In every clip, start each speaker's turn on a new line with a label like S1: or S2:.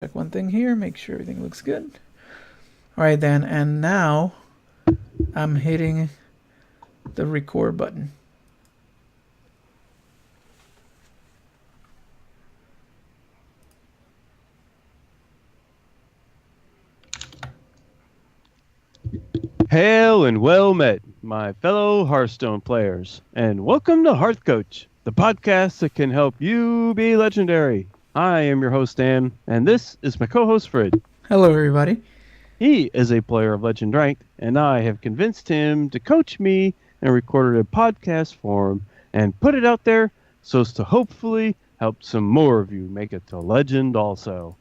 S1: Check one thing here, make sure everything looks good. Alright then, and now I'm hitting the record button.
S2: Hail and well met, my fellow Hearthstone players, and welcome to HearthCoach, the podcast that can help you be legendary. I am your host, Dan, and this is my co-host, Fred.
S1: Hello, everybody.
S2: He is a player of Legend Ranked, and I have convinced him to coach me and recorded a podcast for him and put it out there so as to hopefully help some more of you make it to Legend also.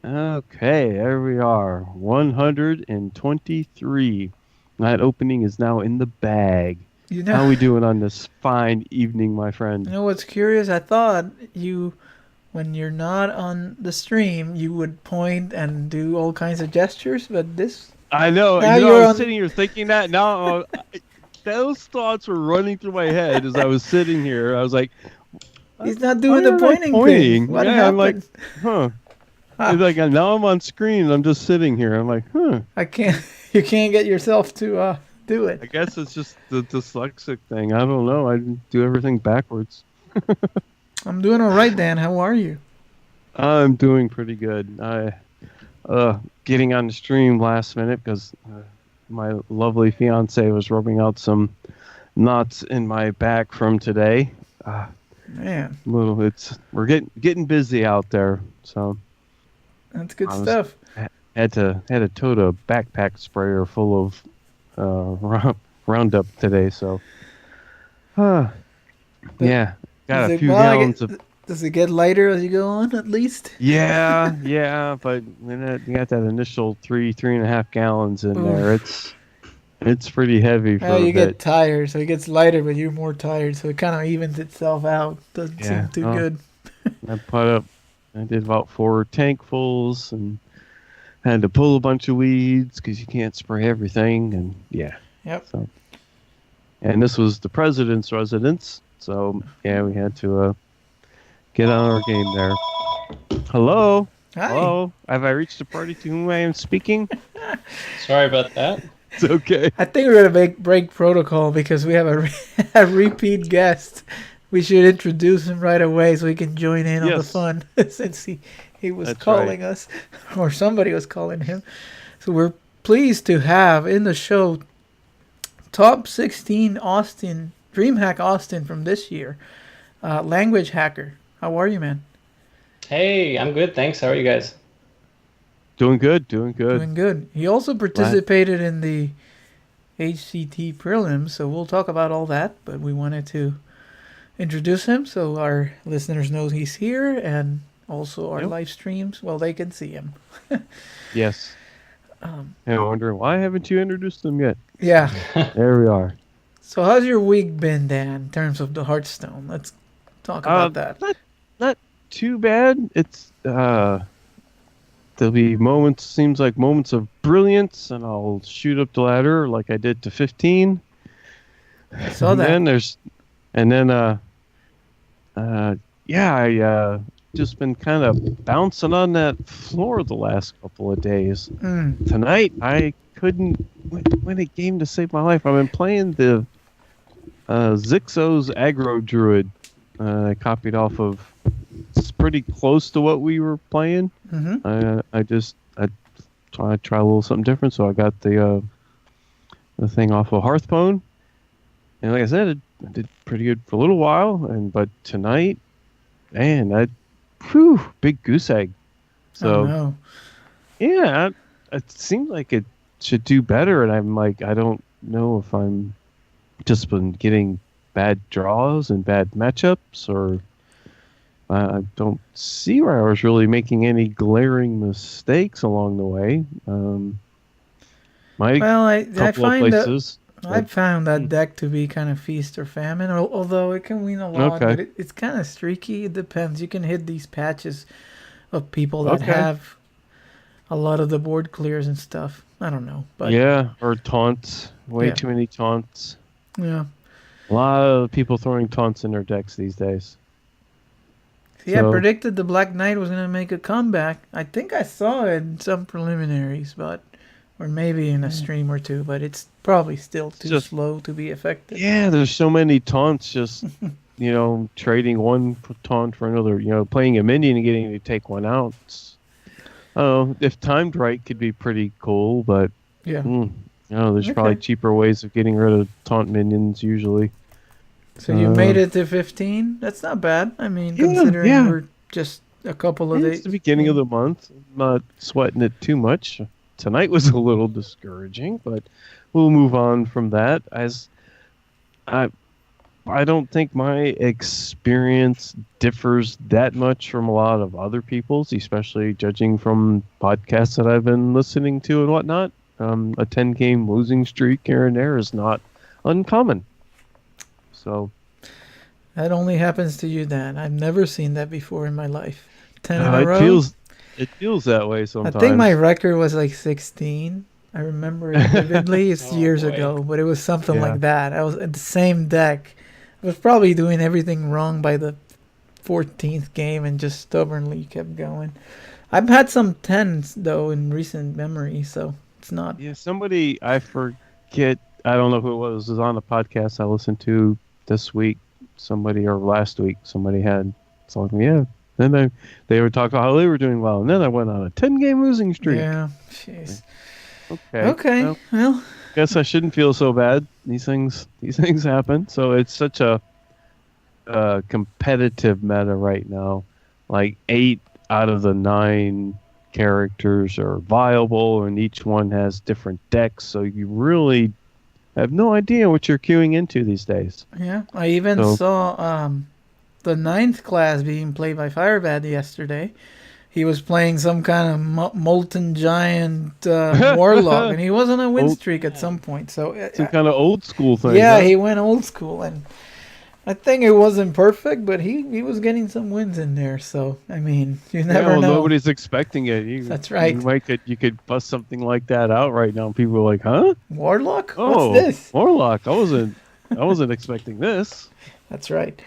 S2: Okay, there we are, 123. That opening is now in the bag. How are we doing on this fine evening, my friend?
S1: You know what's curious? I thought you, when you're not on the stream, you would point and do all kinds of gestures, but this...
S2: I know.
S1: Now
S2: I was sitting here thinking that. Now, those thoughts were running through my head as I was sitting here. I was like...
S1: He's not doing the pointing thing. What happened?
S2: I'm like, huh. It's like, now I'm on screen. I'm just sitting here. I'm like, huh.
S1: You can't get yourself to do it.
S2: I guess it's just the dyslexic thing. I don't know. I do everything backwards.
S1: I'm doing all right, Dan. How are you?
S2: I'm doing pretty good. Getting on the stream last minute because my lovely fiance was rubbing out some knots in my back from today.
S1: Man,
S2: we're getting busy out there. So
S1: that's good stuff.
S2: Had to tote a backpack sprayer full of Roundup today. So yeah, got a few gallons of.
S1: Does it get lighter as you go on, at least?
S2: Yeah, but you got that initial 3.5 gallons in there. It's pretty heavy for a bit.
S1: You get tired, so it gets lighter, but you're more tired, so it kind of evens itself out. Doesn't seem too good.
S2: I did about 4 tankfuls and had to pull a bunch of weeds because you can't spray everything, and yeah.
S1: Yep.
S2: So, and this was the president's residence, so yeah, we had to get on our game there. Hello.
S1: Hi.
S2: Hello. Have I reached the party to whom I am speaking?
S3: Sorry about that.
S2: It's okay.
S1: I think we're gonna break protocol because we have a repeat guest. We should introduce him right away so he can join in on the fun since he was calling us, or somebody was calling him. So we're pleased to have in the show top 16 Austin, DreamHack Austin from this year, Languagehacker. How are you, man?
S3: Hey, I'm good, thanks. How are you guys?
S2: Doing good.
S1: He also participated in the HCT prelims, so we'll talk about all that, but we wanted to introduce him so our listeners know he's here, and also our live streams, well, they can see him.
S2: Yes. I'm wondering, why haven't you introduced him yet?
S1: Yeah.
S2: There we are.
S1: So how's your week been, Dan, in terms of the Hearthstone? Let's talk about that.
S2: Not too bad. It's there'll be moments of brilliance, and I'll shoot up the ladder like I did to 15.
S1: I saw that.
S2: I just been kind of bouncing on that floor the last couple of days. Tonight, I couldn't win a game to save my life. I've been playing the Zixo's Aggro Druid. I copied off of. It's pretty close to what we were playing.
S1: Mm-hmm.
S2: I try a little something different, so I got the thing off of Hearthstone, and like I said, I did pretty good for a little while. But tonight, man, big goose egg. So yeah, it seems like it should do better, and I'm like, I don't know if I'm just been getting bad draws and bad matchups, or I don't see where I was really making any glaring mistakes along the way.
S1: I found that deck to be kind of feast or famine, although it can win a lot, but it's kind of streaky. It depends. You can hit these patches of people that have a lot of the board clears and stuff. I don't know. But
S2: or taunts. Too many taunts.
S1: Yeah.
S2: A lot of people throwing taunts in their decks these days.
S1: Yeah, so, predicted the Black Knight was going to make a comeback. I think I saw it in some preliminaries, or maybe in a stream or two, but it's probably still too slow to be effective.
S2: Yeah, there's so many taunts just, trading one taunt for another, playing a minion and getting to take one out. Oh, if timed right, could be pretty cool, but
S1: yeah.
S2: There's probably cheaper ways of getting rid of taunt minions usually.
S1: So you made it to 15? That's not bad. I mean, considering we're just a couple of days.
S2: It's the beginning of the month. I'm not sweating it too much. Tonight was a little discouraging, but we'll move on from that. As I don't think my experience differs that much from a lot of other people's, especially judging from podcasts that I've been listening to and whatnot. A 10-game losing streak here and there is not uncommon. So
S1: that only happens to you, Dan. I've never seen that before in my life. 10 in a row.
S2: It feels that way sometimes.
S1: I think my record was like 16. I remember it vividly. It's years ago, but it was something like that. I was at the same deck. I was probably doing everything wrong by the 14th game and just stubbornly kept going. I've had some 10s though in recent memory, so it's not.
S2: Yeah, somebody, I forget, I don't know who it was on the podcast I listened to this week, or last week, somebody had something, Then they were talking about how they were doing well, and then I went on a 10-game losing streak.
S1: Yeah, jeez.
S2: Okay.
S1: Well,
S2: guess I shouldn't feel so bad. These things happen. So it's such a competitive meta right now. Like 8 out of the 9 characters are viable, and each one has different decks. So you really have no idea what you're queuing into these days.
S1: Yeah, I even saw the 9th class being played by Firebad yesterday. He was playing some kind of molten giant warlock, and he was on a win streak at some point. So
S2: some kind of old school thing.
S1: Yeah, he went old school, and I think it wasn't perfect, but he was getting some wins in there. So I mean, you never know.
S2: Nobody's expecting it.
S1: That's right.
S2: You could bust something like that out right now. People are like, "Huh?
S1: Warlock?
S2: Oh,
S1: what's this?
S2: Warlock? I wasn't expecting this."
S1: That's right.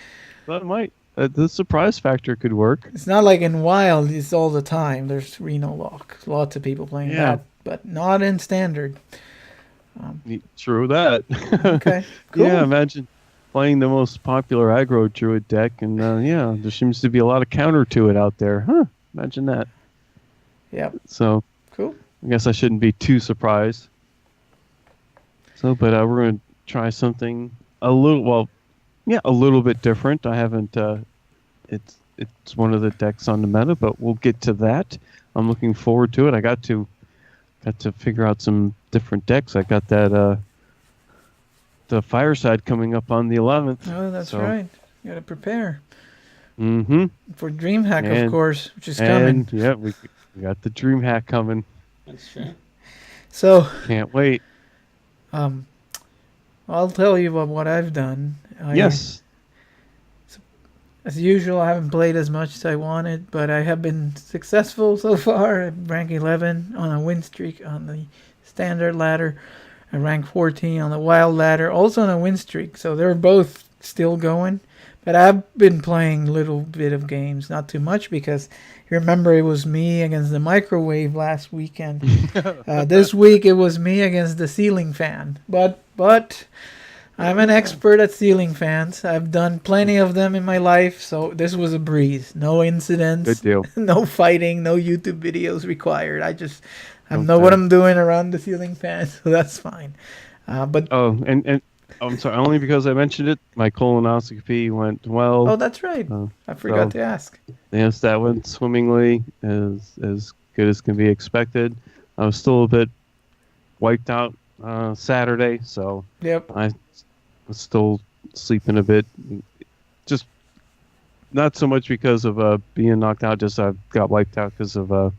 S2: That might. The surprise factor could work.
S1: It's not like in Wild, it's all the time. There's Reno Lock. Lots of people playing that, but not in Standard.
S2: True that.
S1: Okay, cool.
S2: Yeah, imagine playing the most popular aggro druid deck, and there seems to be a lot of counter to it out there. Huh, imagine that.
S1: Yep.
S2: So,
S1: cool.
S2: I guess I shouldn't be too surprised. So, but we're going to try something a little bit different. I haven't. It's one of the decks on the meta, but we'll get to that. I'm looking forward to it. I got to figure out some different decks. I got that the Fireside coming up on the 11th.
S1: Oh, that's right. You got to prepare.
S2: Mm-hmm.
S1: For DreamHack, of course, which is coming.
S2: Yeah, we got the DreamHack coming.
S3: That's true.
S1: So
S2: can't wait.
S1: I'll tell you what I've done.
S2: Yes.
S1: As usual, I haven't played as much as I wanted, but I have been successful so far at rank 11 on a win streak on the Standard ladder, and rank 14 on the Wild ladder, also on a win streak. So they're both still going. But I've been playing a little bit of games, not too much, because you remember it was me against the microwave last weekend. This week it was me against the ceiling fan. But I'm an expert at ceiling fans. I've done plenty of them in my life, so this was a breeze. No incidents.
S2: Good deal.
S1: No fighting, no YouTube videos required. I know what I'm doing around the ceiling fan, so that's fine.
S2: And I'm sorry, only because I mentioned it, my colonoscopy went well.
S1: Oh, that's right. I forgot to ask.
S2: Yes, that went swimmingly, as good as can be expected. I was still a bit wiped out Saturday, so
S1: yep.
S2: I was still sleeping a bit. Just not so much because of being knocked out, just I got wiped out because of a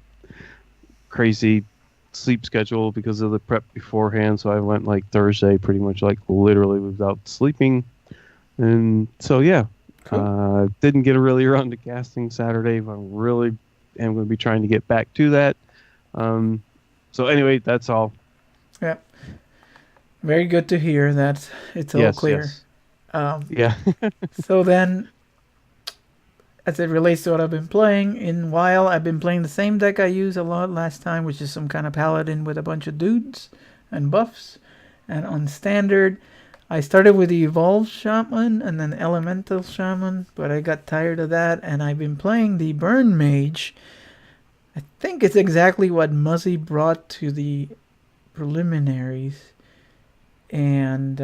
S2: crazy sleep schedule because of the prep beforehand. So I went like Thursday pretty much like literally without sleeping. And so, yeah, cool. Didn't get really around to casting Saturday, but I really am going to be trying to get back to that. So anyway, that's all.
S1: Yeah. Very good to hear that it's all clear.
S2: Yes. Yeah.
S1: So then, as it relates to what I've been playing, in WoW, I've been playing the same deck I used a lot last time, which is some kind of paladin with a bunch of dudes and buffs. And on standard, I started with the Evolved Shaman and then Elemental Shaman, but I got tired of that, and I've been playing the Burn Mage. I think it's exactly what Muzzy brought to the preliminaries. And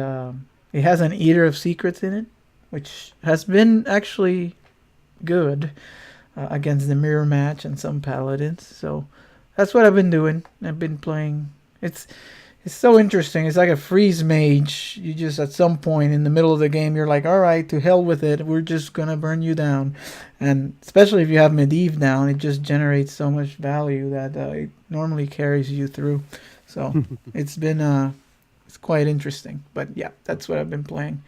S1: it has an Eater of Secrets in it, which has been actually good against the mirror match and some paladins. So that's what I've been doing. I've been playing. It's so interesting. It's like a freeze mage. You just, at some point in the middle of the game, you're like, all right, to hell with it. We're just going to burn you down. And especially if you have Medivh down, it just generates so much value that it normally carries you through. So it's been it's quite interesting. But yeah, that's what I've been playing.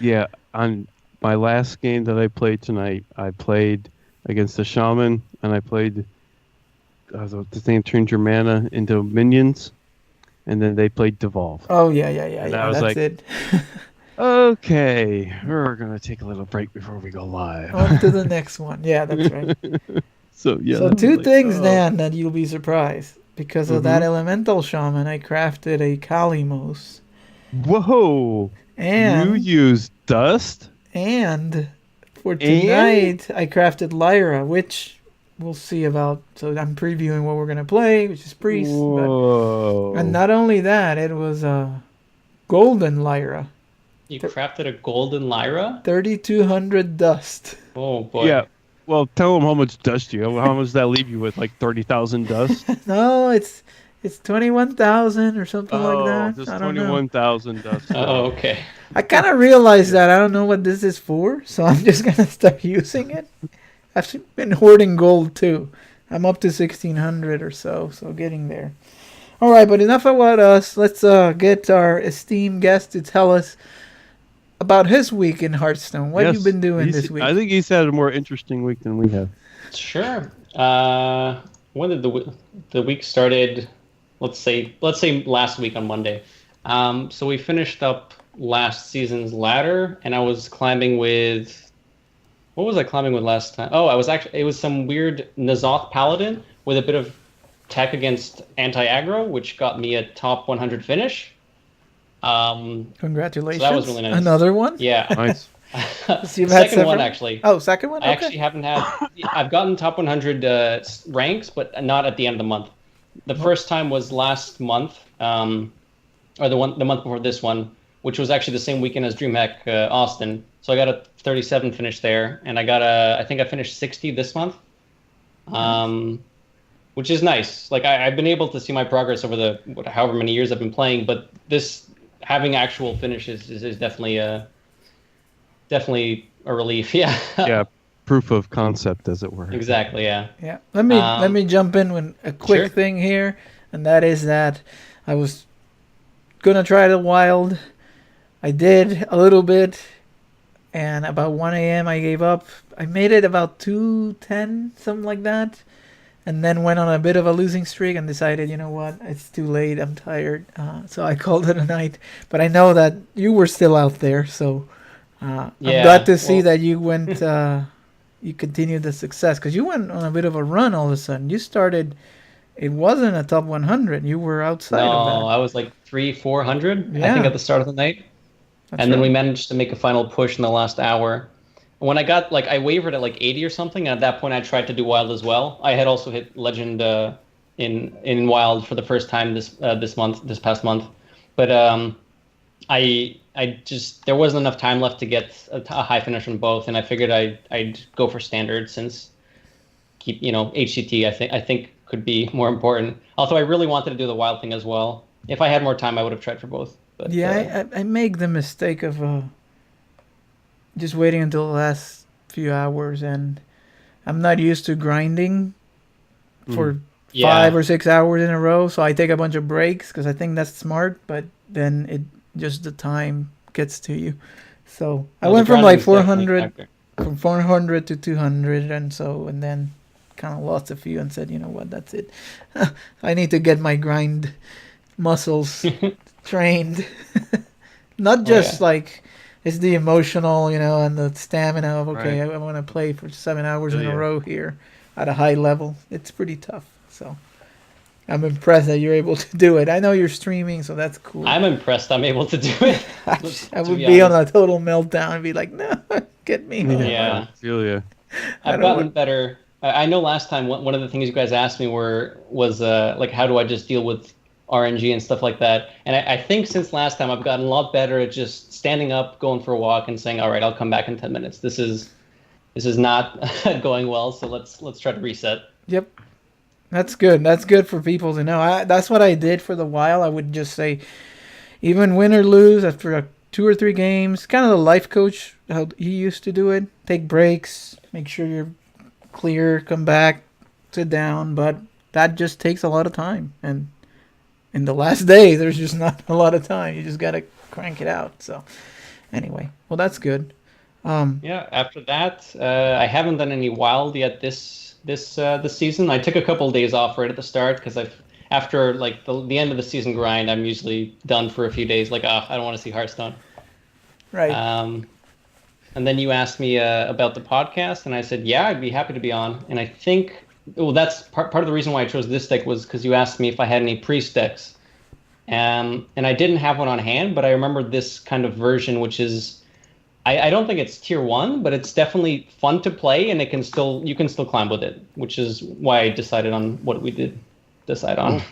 S2: Yeah, on my last game that I played tonight, I played against the Shaman, and I played the thing turned your mana into minions. And then they played Devolve.
S1: Oh, yeah.
S2: And I was
S1: that's
S2: like,
S1: it.
S2: Okay, we're going to take a little break before we go live.
S1: On to the next one. Yeah, that's right.
S2: So, yeah.
S1: So two things, Dan, that you'll be surprised. Because of that Elemental Shaman, I crafted a Kalimos.
S2: Whoa!
S1: And
S2: you used dust?
S1: And for tonight, I crafted Lyra, which we'll see about. So I'm previewing what we're going to play, which is Priest.
S2: Whoa.
S1: And not only that, it was a golden Lyra.
S3: You crafted a golden Lyra?
S1: 3,200 dust.
S3: Oh, boy.
S2: Yeah. Well, tell them how much dust you have. How much does that leave you with? Like 30,000 dust?
S1: No, it's 21,000 or something like that.
S2: Just
S1: I don't know.
S2: 21,000 dust.
S3: Oh, okay.
S1: I kind of realized that. I don't know what this is for, so I'm just going to start using it. I've been hoarding gold too. I'm up to 1,600 or so getting there. All right, but enough about us. Let's get our esteemed guest to tell us about his week in Hearthstone. What have you been doing this week?
S2: I think he's had a more interesting week than we have.
S3: Sure. When did the week started? Let's say last week on Monday. So we finished up last season's ladder, and I was climbing with. What was I climbing with last time? Oh, it was some weird N'Zoth Paladin with a bit of tech against anti-aggro, which got me a top 100 finish.
S1: Congratulations.
S3: So that was really nice.
S1: Another one?
S3: Yeah.
S2: Nice.
S1: So you've had
S3: second one, actually.
S1: Oh, second one? Okay.
S3: I actually haven't had... I've gotten top 100 ranks, but not at the end of the month. The first time was last month, or the month before this one, which was actually the same weekend as DreamHack Austin. So I got a 37 finish there, and I think I finished 60 this month, which is nice. Like I've been able to see my progress over the however many years I've been playing, but this having actual finishes is definitely a relief. Yeah.
S2: Yeah, proof of concept, as it were.
S3: Exactly. Yeah.
S1: Yeah. Let me jump in with a quick thing here, and that is that I was gonna try the wild. I did a little bit. And about 1 a.m. I gave up. I made it about 2:10, something like that. And then went on a bit of a losing streak and decided, you know what, it's too late. I'm tired. So I called it a night. But I know that you were still out there. So I'm glad to see that you went, you continued the success. Because you went on a bit of a run all of a sudden. You started, it wasn't a top 100. You were outside of that.
S3: No, I was like 400,
S1: yeah.
S3: I think, at the start of the night. Then we managed to make a final push in the last hour. When I got, I wavered at 80 or something, and at that point I tried to do Wild as well. I had also hit Legend in Wild for the first time this past month. But I just, there wasn't enough time left to get a high finish on both, and I figured I'd go for Standard since HCT I think could be more important. Although I really wanted to do the Wild thing as well. If I had more time, I would have tried for both. But,
S1: I make the mistake of just waiting until the last few hours, and I'm not used to grinding for 5 or 6 hours in a row, so I take a bunch of breaks because I think that's smart, but then the time gets to you. So I went from 400 to 200, and then kind of lost a few and said, you know what, that's it. I need to get my grind muscles trained. Not just it's the emotional, and the stamina of okay, right. I want to play for 7 hours in a row here at a high level. It's pretty tough. So I'm impressed that you're able to do it. I know you're streaming, so that's cool.
S3: I'm impressed I'm able to do it.
S1: I would be on a total meltdown and be like, no, get me home.
S3: Yeah.
S2: I feel you.
S3: I've gotten better. I know last time one of the things you guys asked me was like, how do I just deal with RNG and stuff like that? And I think since last time I've gotten a lot better at just standing up, going for a walk, and saying, all right, I'll come back in 10 minutes. This is not going well, so let's try to reset.
S1: Yep. That's good. That's good for people to know. That's what I did for the while. I would just say, even win or lose after 2 or 3 games, kind of the life coach, how he used to do it. Take breaks, make sure you're clear, come back, sit down. But that just takes a lot of time. And in the last day, there's just not a lot of time. You just got to crank it out. So anyway, well, that's good.
S3: Yeah, after that, I haven't done any wild yet this season. I took a couple of days off right at the start because after like the end of the season grind, I'm usually done for a few days. Like, I don't want to see Hearthstone.
S1: Right.
S3: And then you asked me about the podcast, and I said, yeah, I'd be happy to be on. And I think, well, that's part of the reason why I chose this deck was because you asked me if I had any priest decks. And I didn't have one on hand, but I remember this kind of version, which is, I don't think it's tier 1, but it's definitely fun to play, and you can still climb with it, which is why I decided on what we did decide on.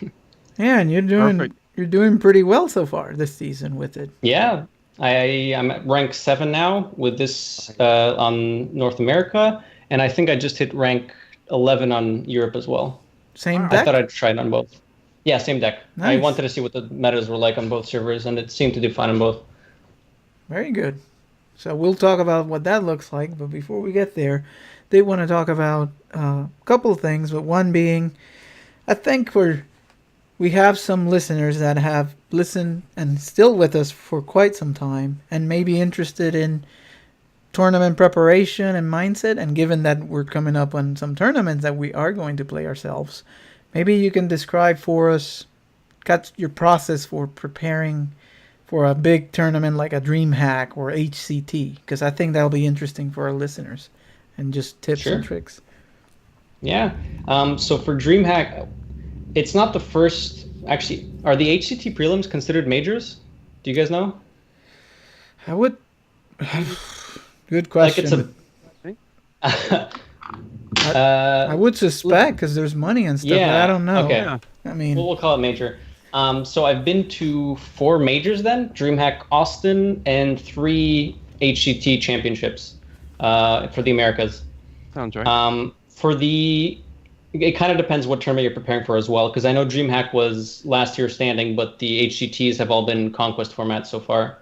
S1: Yeah, and you're doing pretty well so far this season with it.
S3: Yeah, I'm at rank 7 now with this on North America, and I think I just hit rank 11 on Europe as well.
S1: Same deck?
S3: I thought I'd try it on both. Yeah, same deck.
S1: Nice.
S3: I wanted to see what the metas were like on both servers, and it seemed to do fine on both.
S1: Very good. So we'll talk about what that looks like, but before we get there, they want to talk about a couple of things, but one being, I think we have some listeners that have listened and still with us for quite some time and may be interested in tournament preparation and mindset, and given that we're coming up on some tournaments that we are going to play ourselves, maybe you can describe for us your process for preparing for a big tournament like a DreamHack or HCT, because I think that'll be interesting for our listeners, and just tips and tricks.
S3: Yeah. So for DreamHack, it's not the first. Actually, are the HCT prelims considered majors? Do you guys know?
S1: I would. Good question.
S3: Like
S1: I would suspect because there's money and stuff, but I don't know.
S3: Okay.
S1: Yeah. I mean,
S3: we'll call it major. So I've been to 4 majors then, DreamHack Austin, and 3 HCT championships for the Americas.
S2: Sounds right.
S3: It kind of depends what tournament you're preparing for as well, because I know DreamHack was last year standing, but the HCTs have all been Conquest formats so far.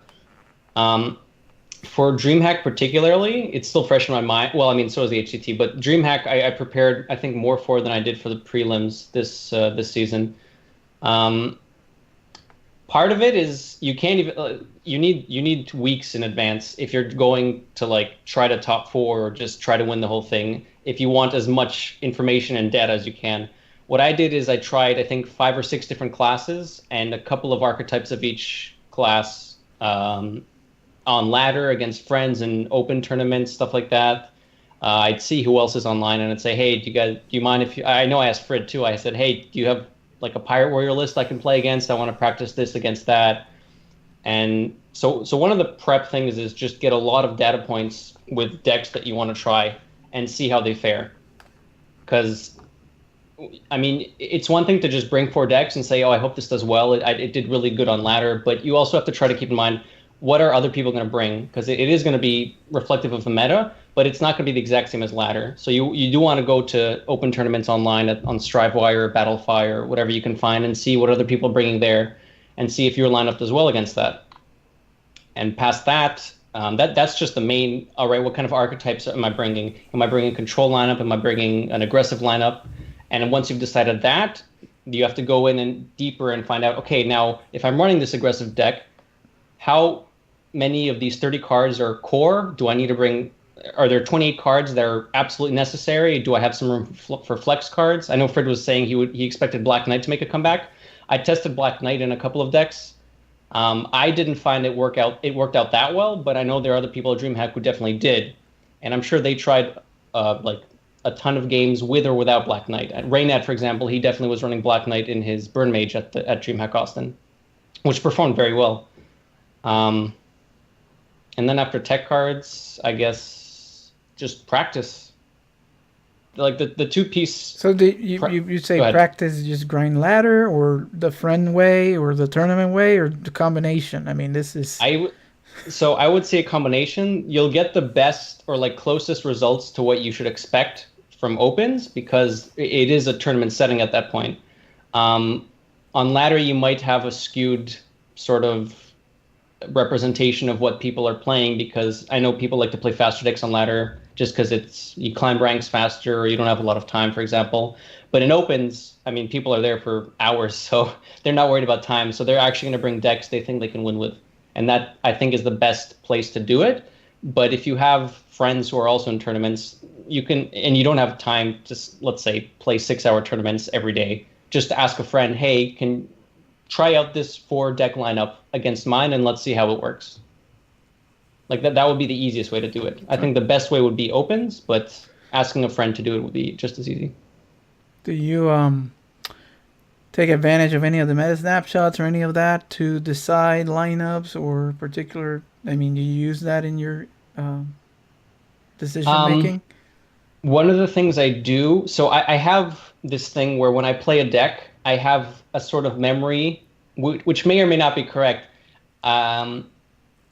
S3: For DreamHack particularly, it's still fresh in my mind. Well, I mean, so is the HCT, but DreamHack I prepared, I think, more for than I did for the prelims this season. Part of it is you can't even you need weeks in advance if you're going to like try to top 4 or just try to win the whole thing. If you want as much information and data as you can, what I did is I tried, I think, 5 or 6 different classes and a couple of archetypes of each class on ladder against friends and open tournaments, stuff like that. I'd see who else is online and I'd say, hey, do you mind if you? I know I asked Fred too. I said, hey, do you have like a Pirate Warrior list I can play against? I want to practice this against that. And so one of the prep things is just get a lot of data points with decks that you want to try and see how they fare. Because, I mean, it's one thing to just bring 4 decks and say, oh, I hope this does well. It did really good on ladder. But you also have to try to keep in mind, what are other people going to bring? Because it is going to be reflective of the meta, but it's not going to be the exact same as ladder. So you do want to go to open tournaments online on Strivewire, Battlefire, whatever you can find, and see what other people are bringing there, and see if your lineup does well against that. And past that, that's just the main. All right, what kind of archetypes am I bringing? Am I bringing a control lineup? Am I bringing an aggressive lineup? And once you've decided that, you have to go in and deeper and find out, okay, now if I'm running this aggressive deck, how many of these 30 cards are core? Do I need to bring? Are there 28 cards that are absolutely necessary? Do I have some room for flex cards? I know Fred was saying he expected Black Knight to make a comeback. I tested Black Knight in a couple of decks, I didn't find it worked out that well, but I know there are other people at DreamHack who definitely did, and I'm sure they tried like a ton of games with or without Black Knight. Raynat, for example, he definitely was running Black Knight in his Burn Mage at DreamHack Austin, which performed very well. And then after tech cards, I guess just practice. Like the two-piece.
S1: So you say practice, just grind ladder, or the friend way, or the tournament way, or the combination? I mean, this is.
S3: So I would say a combination. You'll get the best or like closest results to what you should expect from opens because it is a tournament setting at that point. On ladder, you might have a skewed sort of representation of what people are playing because I know people like to play faster decks on ladder just because you climb ranks faster or you don't have a lot of time, for example. But in opens, I mean, people are there for hours, so they're not worried about time. So they're actually going to bring decks they think they can win with. And that, I think, is the best place to do it. But if you have friends who are also in tournaments, you can, and you don't have time to, let's say, play 6-hour tournaments every day, just ask a friend, hey, can try out this 4-deck lineup against mine and let's see how it works. Like that would be the easiest way to do it. I think the best way would be opens, but asking a friend to do it would be just as easy.
S1: Do you take advantage of any of the meta snapshots or any of that to decide lineups or particular? I mean, do you use that in your decision making?
S3: One of the things I do, so I have this thing where when I play a deck, I have a sort of memory, which may or may not be correct.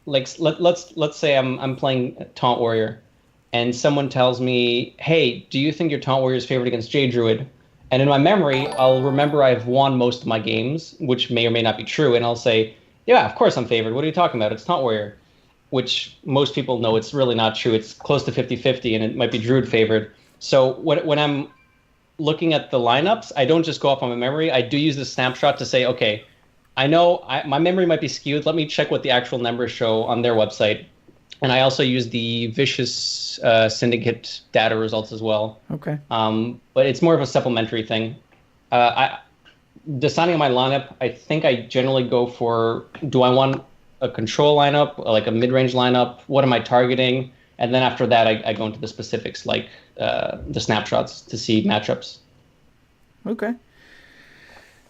S3: Like let's say I'm playing Taunt Warrior, and someone tells me, "Hey, do you think your Taunt Warrior is favored against Jade Druid?" And in my memory, I'll remember I've won most of my games, which may or may not be true, and I'll say, "Yeah, of course I'm favored. What are you talking about? It's Taunt Warrior," which most people know it's really not true. It's close to 50-50, and it might be Druid favored. So when I'm looking at the lineups, I don't just go off on my memory. I do use the snapshot to say, okay, I know my memory might be skewed. Let me check what the actual numbers show on their website. And I also use the Vicious Syndicate data results as well.
S1: Okay.
S3: But it's more of a supplementary thing. Deciding on my lineup, I think I generally go for, do I want a control lineup, like a mid-range lineup? What am I targeting? And then after that, I go into the specifics, like the snapshots to see matchups.
S1: Okay.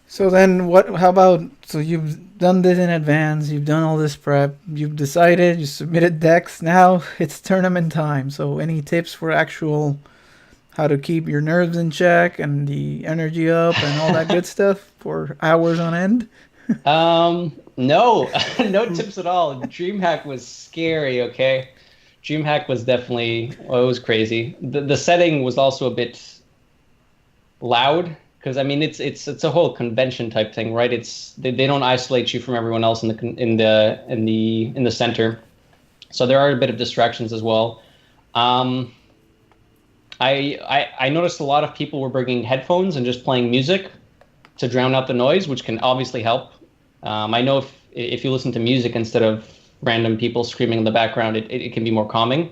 S1: So then how about, so you've done this in advance, you've done all this prep, you've decided, you submitted decks, now it's tournament time. So any tips for how to keep your nerves in check and the energy up and all that good stuff for hours on end?
S3: No, no tips at all. DreamHack was scary, okay? DreamHack was definitely, it was crazy. The setting was also a bit loud because I mean it's a whole convention type thing, right? They don't isolate you from everyone else in the center, so there are a bit of distractions as well. I noticed a lot of people were bringing headphones and just playing music to drown out the noise, which can obviously help. I know if you listen to music instead of random people screaming in the background, it can be more calming.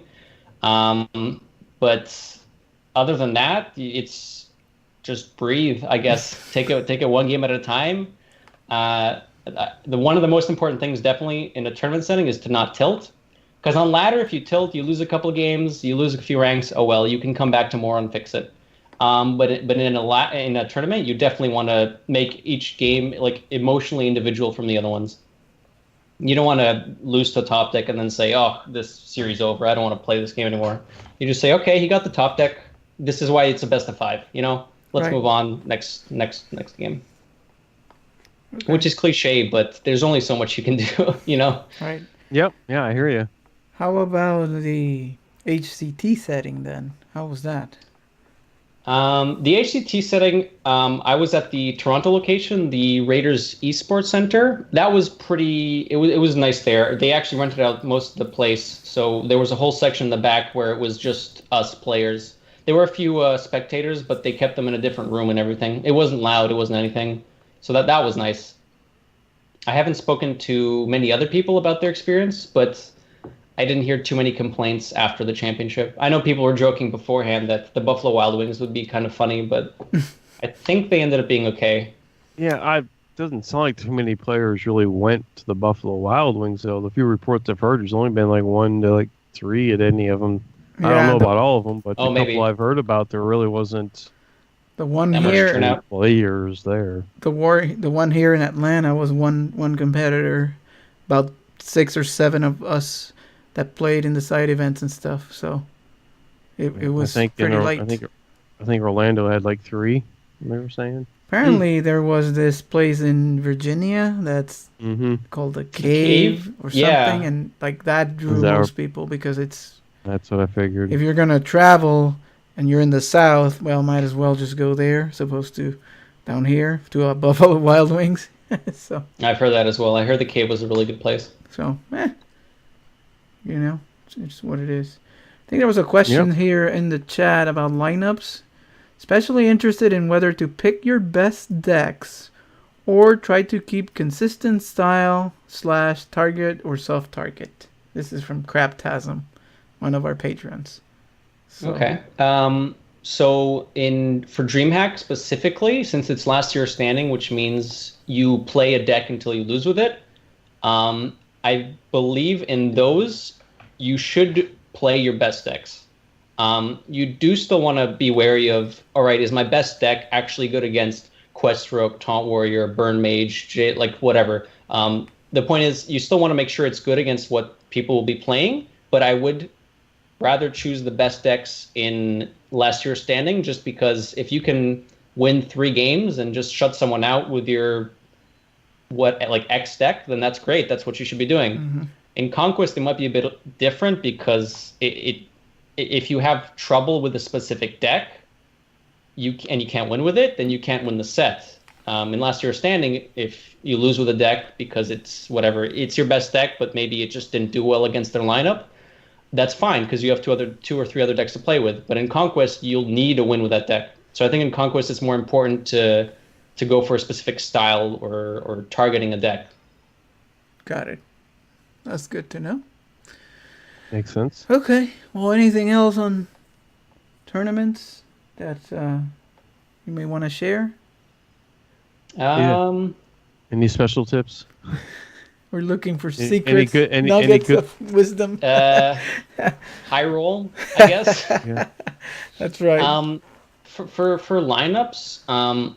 S3: But other than that, it's just breathe, I guess. Take it one game at a time. One of the most important things definitely in a tournament setting is to not tilt. Because on ladder, if you tilt, you lose a couple of games, you lose a few ranks, oh well, you can come back tomorrow and fix it. But in a tournament, you definitely want to make each game like emotionally individual from the other ones. You don't want to lose to top deck and then say, oh, this series over, I don't want to play this game anymore. You just say, okay, he got the top deck. This is why it's a best of 5, Let's move on, next game. Okay. Which is cliche, but there's only so much you can do,
S1: Right.
S2: Yep, yeah, I hear you.
S1: How about the HCT setting then? How was that?
S3: The HCT setting, I was at the Toronto location, the Raiders Esports Center. That was it was nice there. They actually rented out most of the place, so there was a whole section in the back where it was just us players. There were a few spectators, but they kept them in a different room and everything. It wasn't loud, it wasn't anything. So that was nice. I haven't spoken to many other people about their experience, but I didn't hear too many complaints after the championship. I know people were joking beforehand that the Buffalo Wild Wings would be kind of funny, but I think they ended up being okay.
S2: Yeah, doesn't sound like too many players really went to the Buffalo Wild Wings, though. The few reports I've heard, there's only been like 1 to like 3 at any of them. I don't know about all of them, but the couple I've heard about, there really wasn't
S1: the one
S3: that
S1: here.
S3: Much turnout.
S2: Players there.
S1: The one here in Atlanta was one competitor. About 6 or 7 of us that played in the side events and stuff. So it was pretty light.
S2: I think Orlando had like 3. They were saying.
S1: Apparently, there was this place in Virginia that's called the Cave or something, and like that drew most people because it's.
S2: That's what I figured.
S1: If you're gonna travel and you're in the South, well, might as well just go there, as opposed to down here to Buffalo Wild Wings. So
S3: I've heard that as well. I heard the Cave was a really good place.
S1: So, it's what it is. I think there was a question here in the chat about lineups. Especially interested in whether to pick your best decks or try to keep consistent style / target or self-target. This is from Craptasm, one of our patrons. So.
S3: Okay. So for DreamHack specifically, since it's last year standing, which means you play a deck until you lose with it, I believe in those you should play your best decks. You do still want to be wary of, all right, is my best deck actually good against Questroke, Taunt Warrior, Burn Mage, like whatever. The point is you still want to make sure it's good against what people will be playing, but I would rather choose the best decks in last year's standing, just because if you can win 3 games and just shut someone out with your X deck, then that's great. That's what you should be doing. Mm-hmm. In Conquest, it might be a bit different because if you have trouble with a specific deck, you can't win with it, then you can't win the set. In last year's standing, if you lose with a deck because it's your best deck, but maybe it just didn't do well against their lineup, that's fine because you have 2 or 3 other decks to play with. But in Conquest, you'll need a win with that deck. So I think in Conquest, it's more important to go for a specific style or targeting a deck.
S1: Got it. That's good to know.
S2: Makes sense.
S1: Okay. Well, anything else on tournaments that you may want to share?
S2: Any special tips?
S1: We're looking for secrets, nuggets of wisdom.
S3: High roll, I guess.
S2: Yeah.
S1: That's right.
S3: For lineups,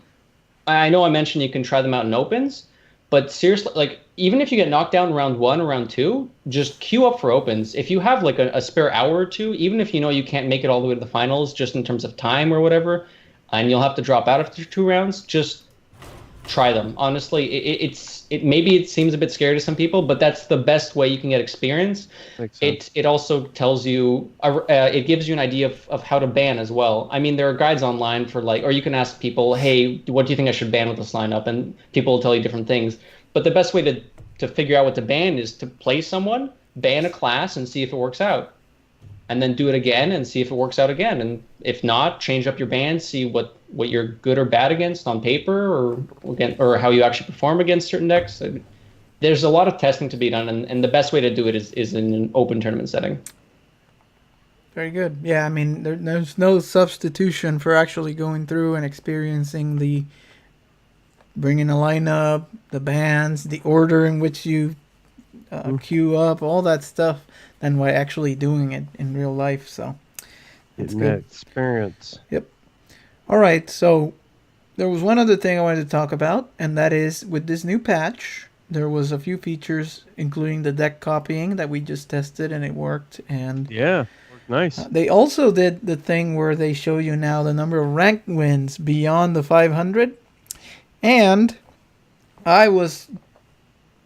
S3: I know I mentioned you can try them out in opens, but seriously, even if you get knocked down round 1 or round 2, just queue up for opens. If you have a spare hour or 2, even if you can't make it all the way to the finals, just in terms of time or whatever, and you'll have to drop out after 2 rounds, just try them. Honestly, maybe it seems a bit scary to some people, but that's the best way you can get experience. It also tells you, it gives you an idea of how to ban as well. I mean, there are guides online for or you can ask people, hey, what do you think I should ban with this lineup? And people will tell you different things. But the best way to figure out what to ban is to play someone, ban a class, and see if it works out. And then do it again and see if it works out again. And if not, change up your ban, see what you're good or bad against on paper or how you actually perform against certain decks. There's a lot of testing to be done, and the best way to do it is in an open tournament setting.
S1: Very good. Yeah, I mean, there's no substitution for actually going through and experiencing bringing a lineup, the bans, the order in which you queue up, all that stuff, than by actually doing it in real life. So it's good
S2: experience.
S1: Yep. All right. So there was one other thing I wanted to talk about, and that is with this new patch, there was a few features, including the deck copying that we just tested, and it worked. And
S2: yeah, worked nice.
S1: They also did the thing where they show you now the number of rank wins beyond the 500. And I was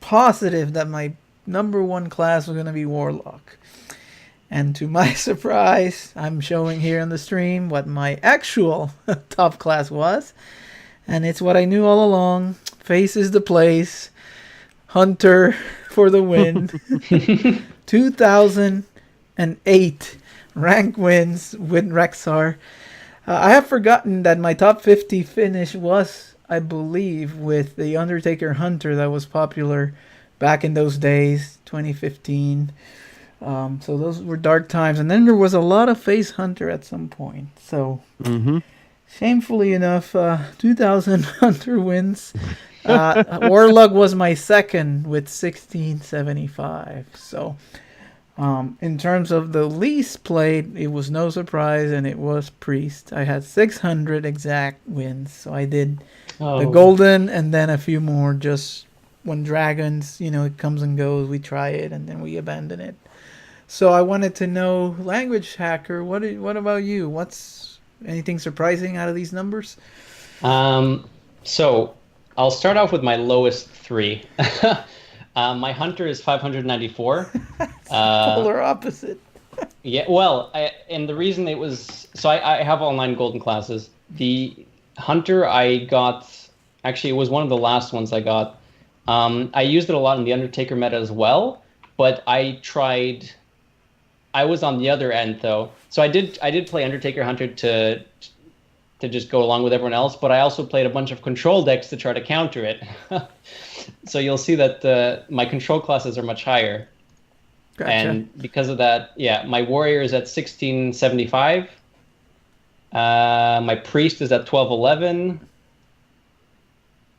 S1: positive that my number 1 class was going to be Warlock. And to my surprise, I'm showing here on the stream what my actual top class was. And it's what I knew all along. Face is the place. Hunter for the win. 2008 rank wins with Rexar. I have forgotten that my top 50 finish was, I believe, with the Undertaker Hunter that was popular back in those days, 2015. So those were dark times. And then there was a lot of Face Hunter at some point. So, shamefully enough, 2,000 Hunter wins Warlock was my second with 1675. So, in terms of the least played, it was no surprise, and it was Priest. I had 600 exact wins. So I did the Golden and then a few more just when Dragons, it comes and goes. We try it and then we abandon it. So I wanted to know, Languagehacker, what about you? What's anything surprising out of these numbers?
S3: So I'll start off with my lowest 3. My Hunter is 594.
S1: Polar opposite.
S3: Yeah, well, and the reason it was... So I have online Golden classes. The Hunter I got... Actually, it was one of the last ones I got. I used it a lot in the Undertaker meta as well, but I was on the other end, though. So I did play Undertaker Hunter to just go along with everyone else, but I also played a bunch of control decks to try to counter it. So you'll see that my control classes are much higher. Gotcha. And because of that, yeah, my Warrior is at 1675. My Priest is at 1211.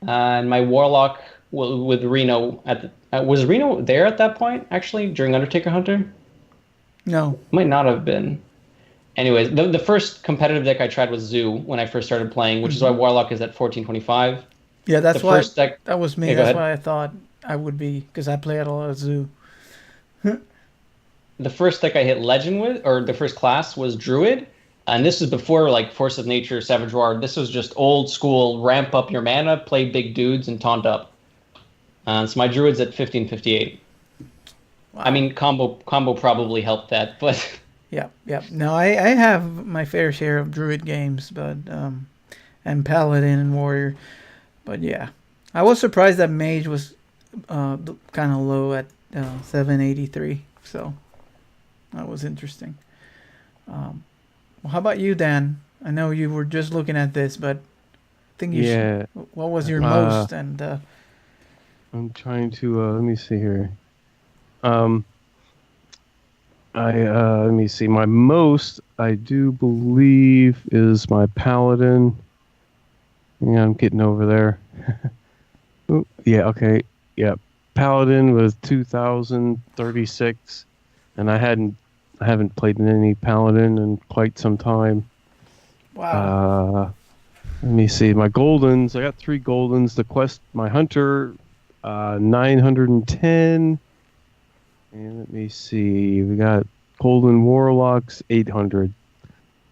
S3: And my Warlock with Reno was Reno there at that point, actually, during Undertaker Hunter?
S1: No.
S3: Might not have been. Anyways, the first competitive deck I tried was Zoo when I first started playing, which is why Warlock is at 1425.
S1: Yeah, that's why that was me. That's why I thought I would be, because I play a lot of Zoo.
S3: The first deck I hit Legend with, or the first class, was Druid. And this was before like Force of Nature, Savage Roar. This was just old school, ramp up your mana, play big dudes, and taunt up. So my Druid's at 1558. Wow. I mean, combo probably helped that, but...
S1: Yeah. No, I have my fair share of Druid games, but and Paladin and Warrior. But yeah, I was surprised that Mage was kind of low at 783. So that was interesting. Well, how about you, Dan? I know you were just looking at this, but I think you should. What was your most? And
S2: I'm trying to let me see here. Let me see. My most, I do believe, is my Paladin. Yeah, I'm getting over there. Ooh, yeah, okay. Yeah. Paladin was 2036, and I haven't played any Paladin in quite some time.
S1: Wow.
S2: Let me see. My Goldens, I got 3 Goldens. The Quest, my Hunter, 910. And let me see. We got Golden Warlocks, 800.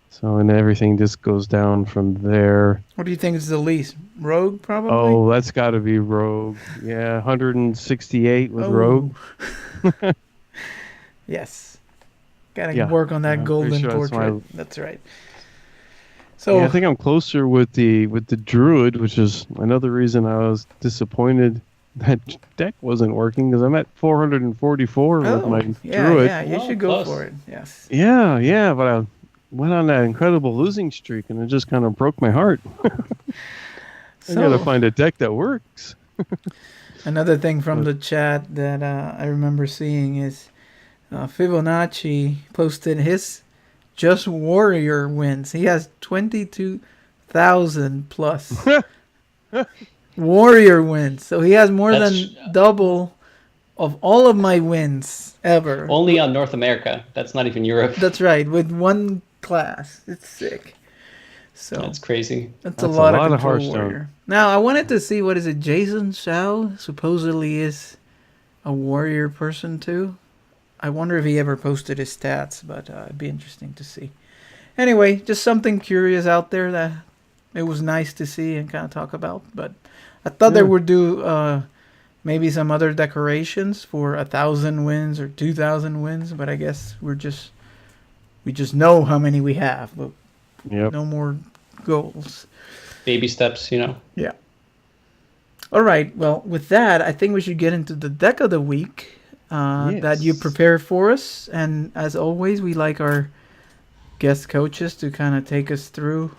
S2: So, and everything just goes down from there.
S1: What do you think is the least? Rogue, probably?
S2: Oh, that's got to be Rogue. Yeah, 168 with Rogue.
S1: Yes. Got to work on that golden portrait. That's right. So
S2: yeah, I think I'm closer with the Druid, which is another reason I was disappointed that deck wasn't working, because I'm at 444 with my Druid.
S1: Yeah, you should go for it. Yes.
S2: Yeah, but I went on that incredible losing streak, and it just kind of broke my heart. I gotta find a deck that works.
S1: Another thing from the chat that I remember seeing is Fibonacci posted his just Warrior wins. He has 22,000 plus Warrior wins. So he has more than double of all of my wins ever.
S3: Only on North America. That's not even Europe.
S1: That's right. With one class. It's sick. So
S3: that's crazy.
S1: That's a lot of control Warrior. Now, I wanted to see, what is it? Jason Shao supposedly is a Warrior person too. I wonder if he ever posted his stats, but it'd be interesting to see. Anyway, just something curious out there that it was nice to see and kind of talk about. But I thought they would do maybe some other decorations for 1,000 wins or 2,000 wins, but I guess we just know how many we have, but no more goals.
S3: Baby steps, Yeah.
S1: All right. Well, with that, I think we should get into the deck of the week. That you prepared for us, and as always, we like our guest coaches to kind of take us through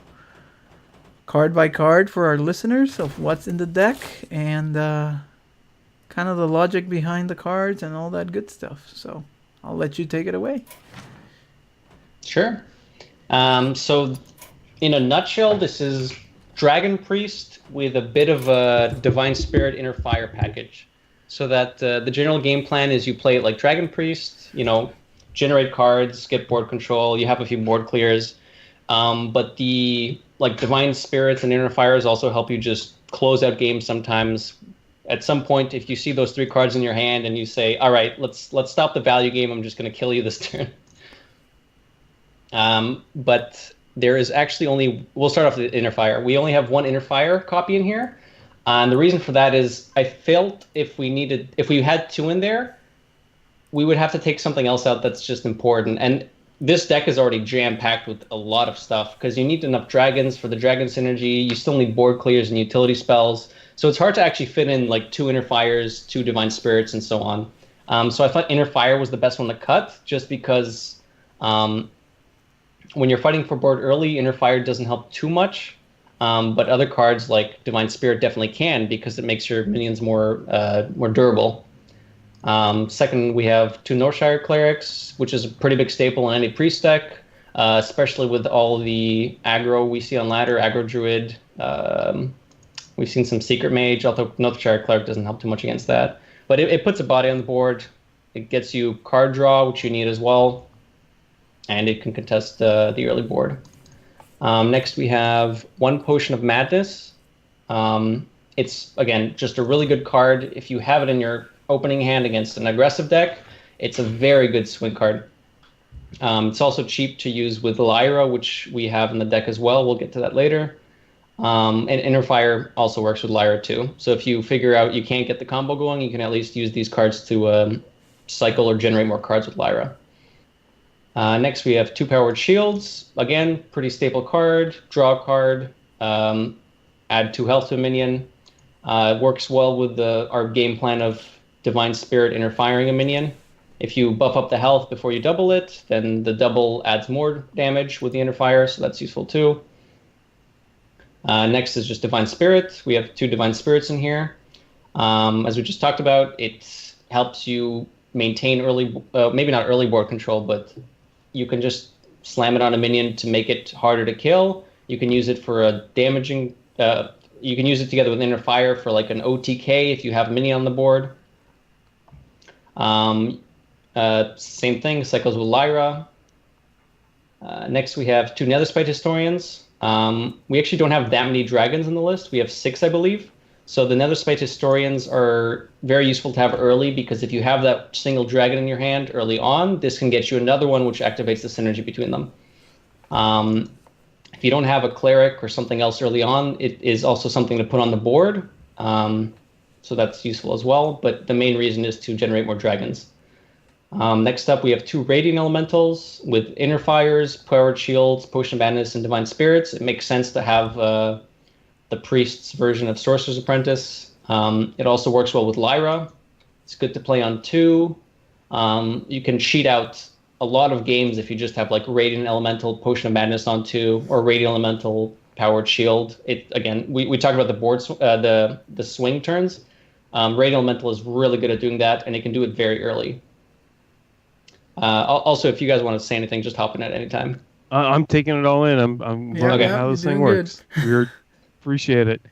S1: card by card for our listeners of what's in the deck and kind of the logic behind the cards and all that good stuff. So I'll let you take it away.
S3: Sure. So in a nutshell, this is Dragon Priest with a bit of a Divine Spirit Inner Fire package. So that the general game plan is you play it like Dragon Priest, generate cards, get board control, you have a few board clears. But the Divine Spirits and Inner Fires also help you just close out games sometimes. At some point, if you see those 3 cards in your hand and you say, all right, let's stop the value game, I'm just going to kill you this turn. But there is actually we'll start off with Inner Fire. We only have 1 Inner Fire copy in here. And the reason for that is I felt if we had 2 in there, we would have to take something else out that's just important. And this deck is already jam-packed with a lot of stuff because you need enough dragons for the dragon synergy. You still need board clears and utility spells. So it's hard to actually fit in 2 Inner Fires, 2 Divine Spirits, and so on. So I thought Inner Fire was the best one to cut just because when you're fighting for board early, Inner Fire doesn't help too much. But other cards like Divine Spirit definitely can because it makes your minions more durable. Second, we have 2 Northshire Clerics, which is a pretty big staple in any priest deck, especially with all the aggro we see on ladder, aggro druid. We've seen some secret mage, although Northshire Cleric doesn't help too much against that. But it puts a body on the board. It gets you card draw, which you need as well. And it can contest the early board. Next, we have 1 Potion of Madness. It's, again, just a really good card. If you have it in your opening hand against an aggressive deck, it's a very good swing card. It's also cheap to use with Lyra, which we have in the deck as well. We'll get to that later. And Inner Fire also works with Lyra too. So if you figure out you can't get the combo going, you can at least use these cards to cycle or generate more cards with Lyra. Next, we have 2 Powered Shields. Again, pretty staple card. Draw a card. Add 2 health to a minion. It works well with our game plan of Divine Spirit Inner Firing a minion. If you buff up the health before you double it, then the double adds more damage with the Inner Fire, so that's useful too. Next is just Divine Spirit. We have 2 Divine Spirits in here. As we just talked about, it helps you maintain maybe not early board control, but you can just slam it on a minion to make it harder to kill. You can use it for a damaging... you can use it together with Inner Fire for an OTK if you have a minion on the board. Same thing, cycles with Lyra. Next, we have 2 Netherspite Historians. We actually don't have that many dragons in the list. We have 6, I believe. So the Netherspite Historians are very useful to have early because if you have that single dragon in your hand early on, this can get you another one which activates the synergy between them. If you don't have a cleric or something else early on, it is also something to put on the board. So that's useful as well. But the main reason is to generate more dragons. Next up, we have 2 Radiant Elementals with Inner Fires, Powered Shields, Potion of Madness, and Divine Spirits. It makes sense to have the Priest's version of Sorcerer's Apprentice. It also works well with Lyra. It's good to play on 2. You can cheat out a lot of games if you just have Radiant Elemental, Potion of Madness on 2, or Radiant Elemental, Powered Shield. Again, we talked about the board, the swing turns. Radiant Elemental is really good at doing that, and it can do it very early. Also, if you guys want to say anything, just hop in at any time.
S2: I'm taking it all in. I'm learning how this thing works. We appreciate it.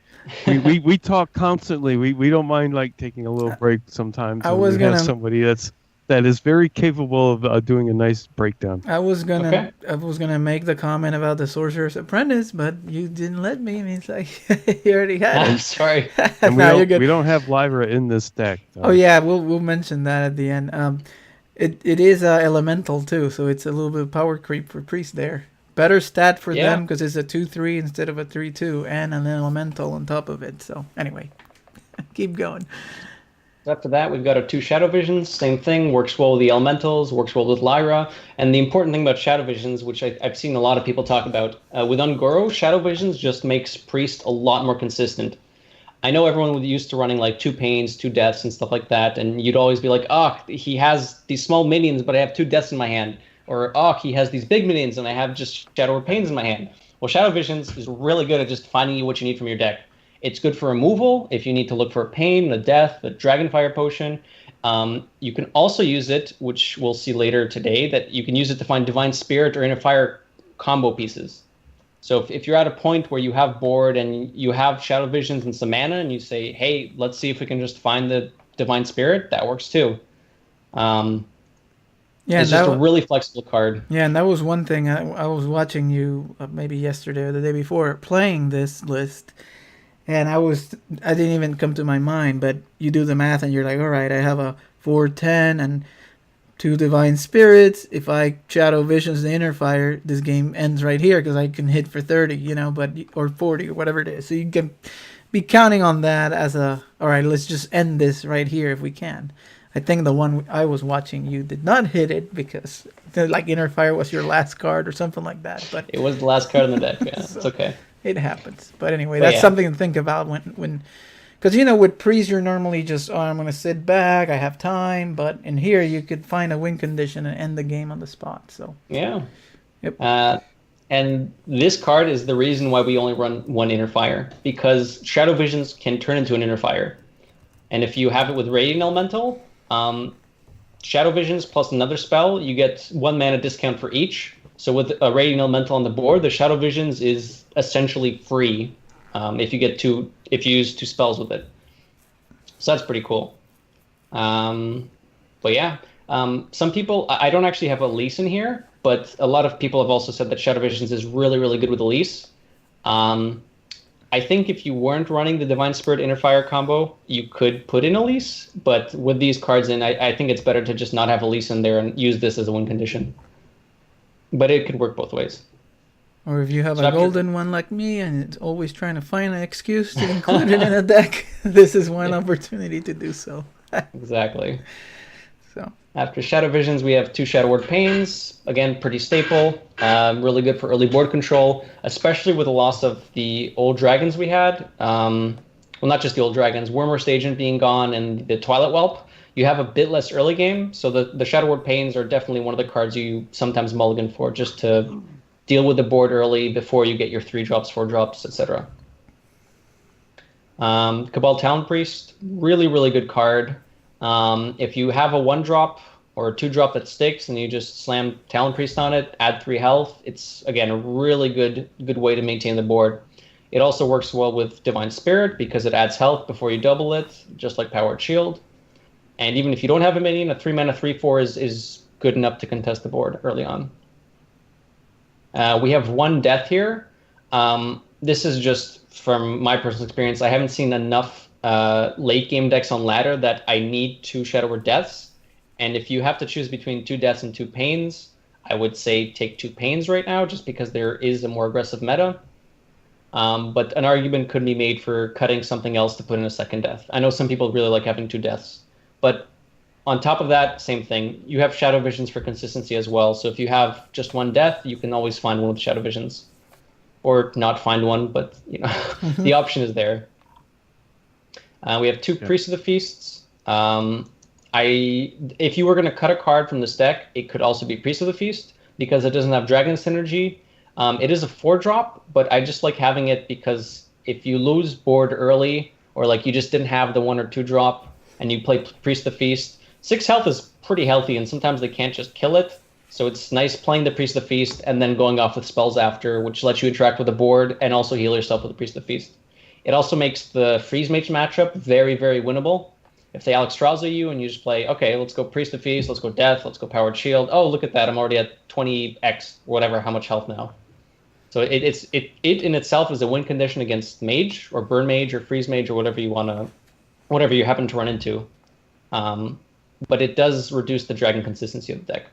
S2: We talk constantly. We don't mind taking a little break sometimes. We have somebody that is very capable of doing a nice breakdown.
S1: I was gonna make the comment about the Sorcerer's Apprentice, but you didn't let me. I mean, it's you already had it.
S3: I'm sorry.
S2: And we don't have Lyra in this deck.
S1: Oh yeah, we'll mention that at the end. It is elemental too, so it's a little bit of power creep for priest there. Better stat for them because it's a 2/3 instead of a 3/2, and an elemental on top of it. So anyway, keep going.
S3: After that, we've got our 2 Shadow Visions. Same thing, works well with the elementals, works well with Lyra. And the important thing about Shadow Visions, which I've seen a lot of people talk about, with Ungoro, Shadow Visions just makes priest a lot more consistent. I know everyone was used to running 2 pains, 2 deaths, and stuff like that, and you'd always be he has these small minions, but I have 2 deaths in my hand. Or, he has these big minions, and I have just Shadow or Pains in my hand. Well, Shadow Visions is really good at just finding you what you need from your deck. It's good for removal if you need to look for a pain, a death, a Dragonfire potion. You can also use it, which we'll see later today, that you can use it to find Divine Spirit or Inner Fire combo pieces. So if you're at a point where you have board and you have Shadow Visions and some mana, and you say, hey, let's see if we can just find the Divine Spirit, that works too. It's just a really flexible card.
S1: Yeah, and that was one thing. I was watching you maybe yesterday or the day before playing this list, and I didn't even come to my mind, but you do the math and you're like, all right, I have a 4/10 and 2 Divine Spirits. If I Shadow Visions the Inner Fire, this game ends right here because I can hit for 30, or 40 or whatever it is. So you can be counting on that as all right, let's just end this right here if we can. I think the one I was watching, you did not hit it because Inner Fire was your last card or something like that. But
S3: it was the last card in the deck. Yeah, so it's okay.
S1: It happens. But anyway, that's something to think about when because with Priest you're normally just, I'm going to sit back, I have time. But in here you could find a win condition and end the game on the spot. So
S3: yeah.
S1: Yep.
S3: And this card is the reason why we only run 1 Inner Fire, because Shadow Visions can turn into an Inner Fire. And if you have it with Radiant Elemental, Shadow Visions plus another spell, you get 1 mana discount for each. So with a Radiant Elemental on the board, the Shadow Visions is essentially free if you use 2 spells with it. So that's pretty cool. But yeah, some people, I don't actually have a lease in here, but a lot of people have also said that Shadow Visions is really, really good with a lease. I think if you weren't running the Divine Spirit Inner Fire combo, you could put in a lease, but with these cards in, I think it's better to just not have a lease in there and use this as a win condition. But it could work both ways.
S1: Or if you have a golden one like me and it's always trying to find an excuse to include it in a deck, this is one opportunity to do so.
S3: Exactly.
S1: So
S3: after Shadow Visions, we have 2 Shadow Word Pains. Again, pretty staple. Really good for early board control, especially with the loss of the old dragons we had. Well, not just the old dragons, Wormhurst Agent being gone and the Twilight Whelp. You have a bit less early game, so the Shadow Word Pains are definitely one of the cards you sometimes mulligan for, just to deal with the board early before you get your 3-drops, 4-drops, etc. Cabal Talon Priest, really, really good card. If you have a 1-drop or a 2-drop that sticks and you just slam Talon Priest on it, add 3 health, it's, again, a really good way to maintain the board. It also works well with Divine Spirit because it adds health before you double it, just like Powered Shield. And even if you don't have a minion, a 3-mana 3/4 is good enough to contest the board early on. We have 1 death here. This is just from my personal experience. I haven't seen enough late game decks on ladder that I need 2 Shadow Word deaths. And if you have to choose between 2 deaths and 2 pains, I would say take 2 pains right now, just because there is a more aggressive meta. But an argument could be made for cutting something else to put in a 2nd death. I know some people really like having 2 deaths. But on top of that, same thing. You have Shadow Visions for consistency as well. So if you have just 1 death, you can always find one with Shadow Visions. Or not find one, but the option is there. We have 2 Priests of the Feasts. If you were going to cut a card from this deck, it could also be Priest of the Feast, because it doesn't have Dragon Synergy. It is a 4-drop, but I just like having it because if you lose board early, or you just didn't have the 1 or 2 drop, and you play Priest of the Feast, 6 health is pretty healthy, and sometimes they can't just kill it. So it's nice playing the Priest of the Feast and then going off with spells after, which lets you interact with the board and also heal yourself with the Priest of the Feast. It also makes the Freeze Mage matchup very, very winnable. If they Alexstrasza you and you just play, okay, let's go Priest of the Feast, let's go Death, let's go Powered Shield. Oh, look at that, I'm already at 20x, whatever, how much health now. So it in itself is a win condition against Mage or Burn Mage or Freeze Mage or whatever you happen to run into. But it does reduce the dragon consistency of the deck.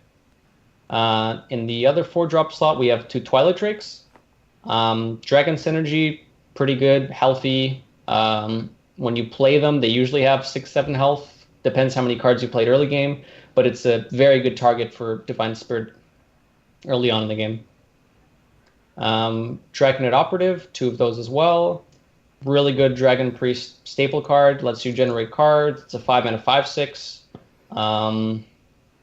S3: In the other 4-drop slot, we have 2 Twilight Drakes. Dragon Synergy, pretty good, healthy. When you play them, they usually have 6-7 health. Depends how many cards you played early game, but it's a very good target for Divine Spirit early on in the game. Dragonet Operative, 2 of those as well. Really good Dragon Priest staple card, lets you generate cards. It's a 5-mana 5/6.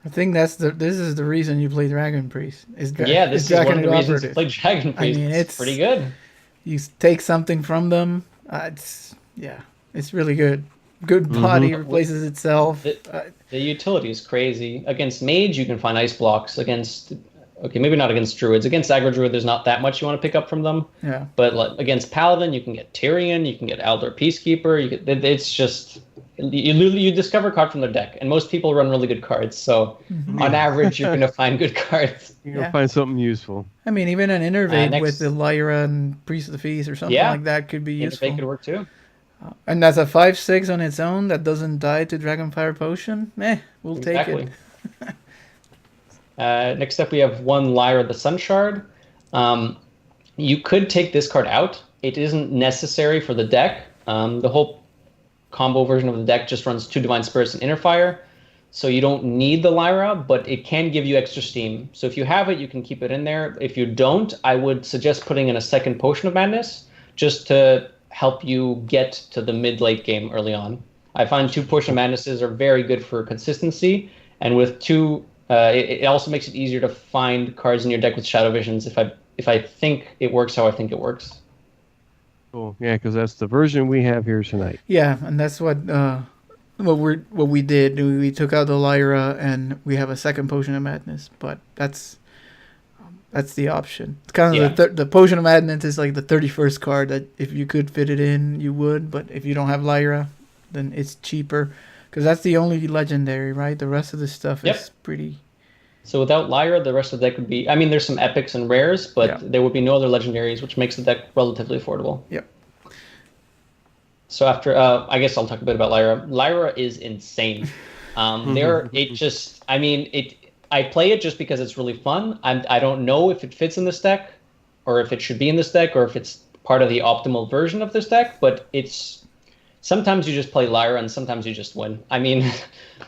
S1: I think this is the reason you play Dragon Priest.
S3: This is one of the reasons to play Dragon Priest. I mean, it's pretty good.
S1: You take something from them. It's really good. Good body replaces itself.
S3: The utility is crazy. Against Mage, you can find Ice Blocks. Against okay, maybe not against druids. Against aggro druid, there's not that much you want to pick up from them.
S1: Yeah.
S3: But like, against paladin, you can get Tyrion, you can get Aldor Peacekeeper. It's just you discover a card from their deck, and most people run really good cards. So on average, you're going to find good cards.
S2: You're going to find something useful.
S1: I mean, even an Innervate with the Lyra and Priest of the Feast or something like that could be useful.
S3: Innervate could work too.
S1: And that's a 5/6 on its own that doesn't die to Dragonfire Potion. We'll take it.
S3: Next up, we have one Lyra the Sun Shard. You could take this card out. It isn't necessary for the deck. The whole combo version of the deck just runs 2 Divine Spirits and Inner Fire. So you don't need the Lyra, but it can give you extra steam. So if you have it, you can keep it in there. If you don't, I would suggest putting in a second Potion of Madness just to help you get to the mid-late game early on. I find 2 Potion of Madnesses are very good for consistency, and with 2, it also makes it easier to find cards in your deck with Shadow Visions if I think it works how I think it works.
S2: Cool. Yeah, because that's the version we have here tonight.
S1: Yeah, and that's what we did. We took out the Lyra, and we have a second Potion of Madness, but that's the option. It's kind of the Potion of Madness is like the 31st card that if you could fit it in, you would. But if you don't have Lyra, then it's cheaper because that's the only legendary, right? The rest of the stuff is pretty.
S3: So without Lyra, the rest of the deck would be. I mean, there's some epics and rares, but there would be no other legendaries, which makes the deck relatively affordable.
S1: Yep.
S3: So after, I guess I'll talk a bit about Lyra. Lyra is insane. I play it just because it's really fun. I don't know if it fits in this deck, or if it should be in this deck, or if it's part of the optimal version of this deck. But sometimes you just play Lyra, and sometimes you just win. I mean,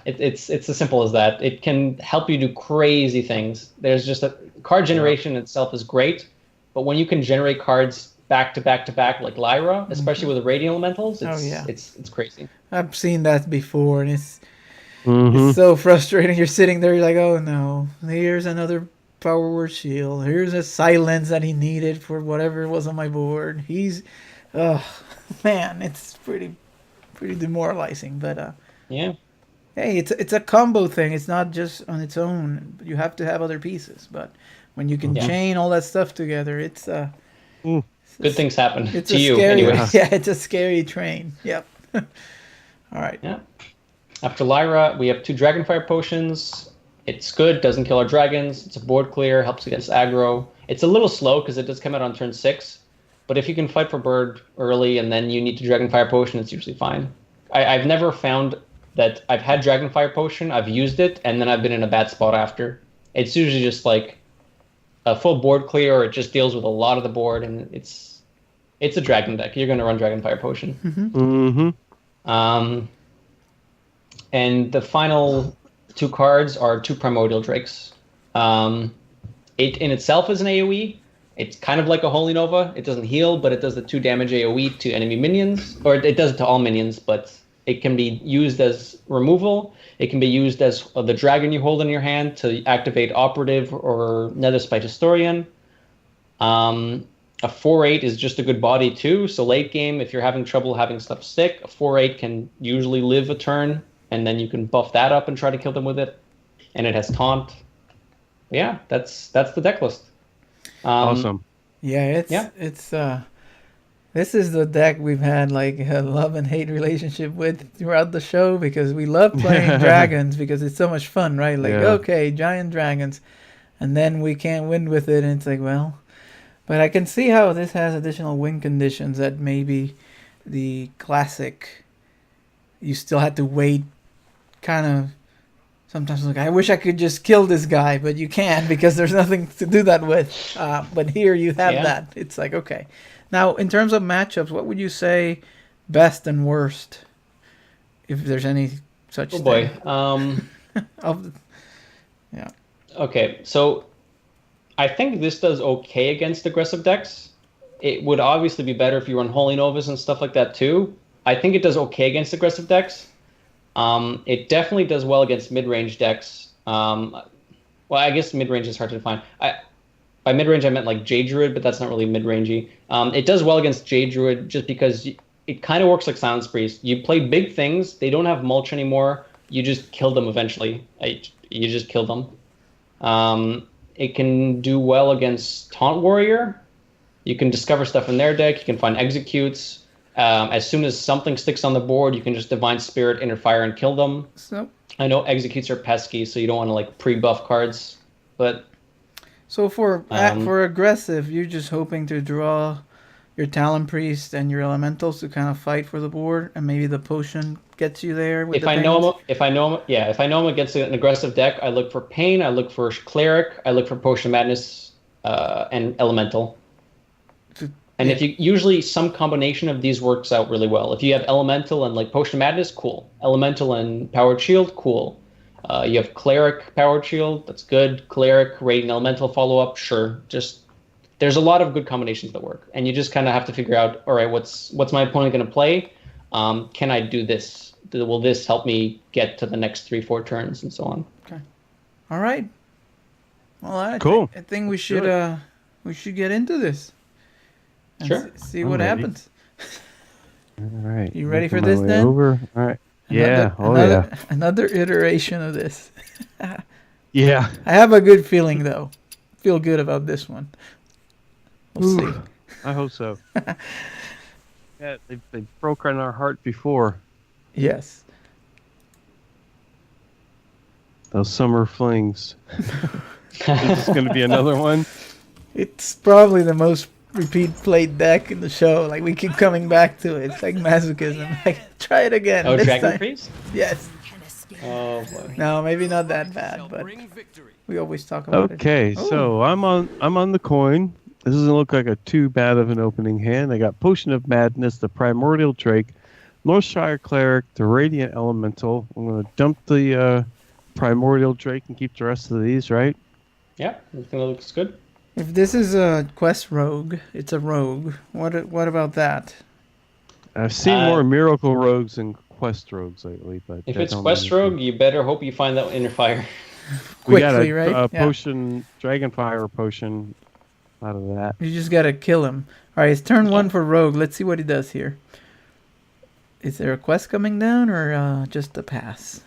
S3: it's as simple as that. It can help you do crazy things. There's just card generation itself is great, but when you can generate cards back to back to back like Lyra, especially with the Radiant Elementals, it's crazy.
S1: I've seen that before, and it's so frustrating. You're sitting there, you're like, oh no, here's another Power Word Shield. Here's a silence that he needed for whatever was on my board. Man, it's pretty demoralizing. But hey, it's a combo thing. It's not just on its own. You have to have other pieces. But when you can chain all that stuff together, it's
S3: good things happen
S1: it's
S3: to you
S1: scary,
S3: anyway.
S1: Yeah, it's a scary train. Yep. All right.
S3: Yeah. After Lyra, we have 2 Dragonfire Potions. It's good, doesn't kill our dragons. It's a board clear, helps against aggro. It's a little slow because it does come out on turn 6. But if you can fight for bird early and then you need to Dragonfire Potion, it's usually fine. I've never found that I've had Dragonfire Potion, I've used it, and then I've been in a bad spot after. It's usually just like a full board clear, or it just deals with a lot of the board, and it's a dragon deck. You're going to run Dragonfire Potion. And the final 2 cards are 2 Primordial Drakes. It in itself is an AoE. It's kind of like a Holy Nova. It doesn't heal, but it does the 2 damage AoE to enemy minions. Or it does it to all minions, but it can be used as removal. It can be used as the dragon you hold in your hand to activate Operative or Netherspite Historian. A 4/8 is just a good body too. So late game, if you're having trouble having stuff stick, a 4/8 can usually live a turn, and then you can buff that up and try to kill them with it. And it has taunt. Yeah, that's the deck list.
S2: Awesome.
S1: Yeah, it's this is the deck we've had like a love and hate relationship with throughout the show because we love playing dragons because it's so much fun, right? Like, okay, giant dragons, and then we can't win with it, and it's like, well, but I can see how this has additional win conditions that maybe the classic you still had to wait kind of sometimes like I wish I could just kill this guy, but you can't because there's nothing to do that with. But here you have that. It's like, okay. Now, in terms of matchups, what would you say best and worst, if there's any such thing?
S3: Oh boy.
S1: Yeah.
S3: Okay, so I think this does okay against aggressive decks. It would obviously be better if you run Holy Novas and stuff like that too. I think it does okay against aggressive decks. It definitely does well against mid-range decks. Well, I guess mid-range is hard to define. By mid-range, I meant like Jade Druid, but that's not really mid-rangey. It does well against Jade Druid just because it kind of works like Silence Priest. You play big things. They don't have mulch anymore. You just kill them eventually. You just kill them. it can do well against Taunt Warrior. You can discover stuff in their deck. You can find executes. As soon as something sticks on the board, you can just Divine Spirit, Inner Fire, and kill them.
S1: So
S3: I know executes are pesky, so you don't want to like pre-buff cards. But
S1: so for aggressive, you're just hoping to draw your Talon Priest and your Elementals to kind of fight for the board, and maybe the potion gets you there. With
S3: if I know him against an aggressive deck, I look for Pain, I look for Cleric, I look for Potion Madness, and Elemental. And if you usually some combination of these works out really well. If you have Elemental and like Potion Madness, cool. Elemental and Powered Shield, cool. You have Cleric Powered Shield, that's good. Cleric Radiant Elemental follow up, sure. Just there's a lot of good combinations that work, and you just kind of have to figure out, all right, what's my opponent going to play? Can I do this? Will this help me get to the next 3-4 turns and so on?
S1: Okay. All right. Well,
S2: cool.
S1: I think we should get into this. And
S3: sure.
S1: See what happens.
S2: All right.
S1: You ready for this then?
S2: Over. All right.
S1: Another iteration of this.
S2: Yeah.
S1: I have a good feeling though. Feel good about this one. We'll see.
S2: I hope so. Yeah, they've broken our heart before.
S1: Yes.
S2: Those summer flings. Is this going to be another one?
S1: It's probably the most repeat played deck in the show. Like we keep coming back to it. It's like masochism. Like try it again.
S3: Oh, Dragon Priest?
S1: Yes.
S3: Oh boy.
S1: No, maybe not that bad, but we always talk about it.
S2: Okay, so I'm on the coin. This doesn't look like a too bad of an opening hand. I got Potion of Madness, the Primordial Drake, Northshire Cleric, the Radiant Elemental. I'm going to dump the Primordial Drake and keep the rest of these, right?
S3: Yeah, I think that looks good.
S1: If this is a quest rogue, it's a rogue. What about that?
S2: I've seen more Miracle Rogues than Quest Rogues lately, but
S3: if it's Quest Rogue, you better hope you find that Inner Fire.
S2: We got
S1: right?
S2: potion, Dragonfire potion out of that.
S1: You just gotta kill him. All right, it's turn 1 for rogue. Let's see what he does here. Is there a quest coming down or just a pass?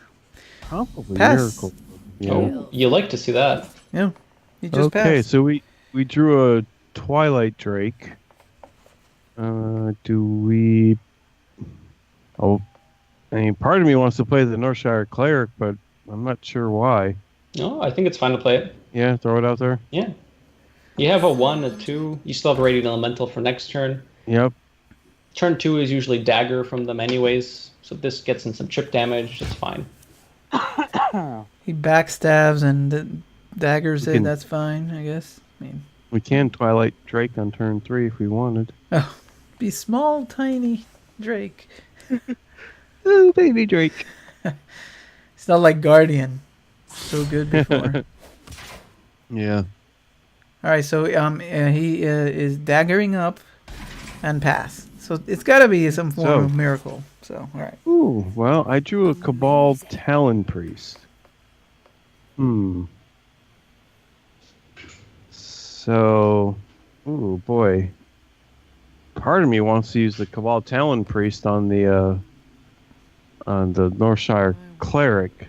S2: Probably
S1: pass.
S2: Miracle. Yeah.
S3: Oh, you like to see that.
S1: Yeah, he just passed.
S2: Okay, so we drew a Twilight Drake. Do we... Oh, I mean, part of me wants to play the Northshire Cleric, but I'm not sure why.
S3: No, I think it's fine to play it.
S2: Yeah, throw it out there?
S3: Yeah. You have a 1, a 2. You still have a Radiant Elemental for next turn.
S2: Yep.
S3: Turn 2 is usually Dagger from them anyways, so this gets in some chip damage. It's fine.
S1: He backstabs and the daggers it. That's fine, I guess. I mean,
S2: we can Twilight Drake on turn 3 if we wanted.
S1: Oh, be small, tiny Drake.
S2: Oh, baby Drake.
S1: It's not like Guardian. So good before.
S2: Yeah.
S1: All right, so he is daggering up and pass. So it's got to be some form of miracle. So, all right.
S2: Ooh, well, I drew a Cabal Talon Priest. So, ooh, boy. Part of me wants to use the Cabal Talon Priest on the Northshire Cleric.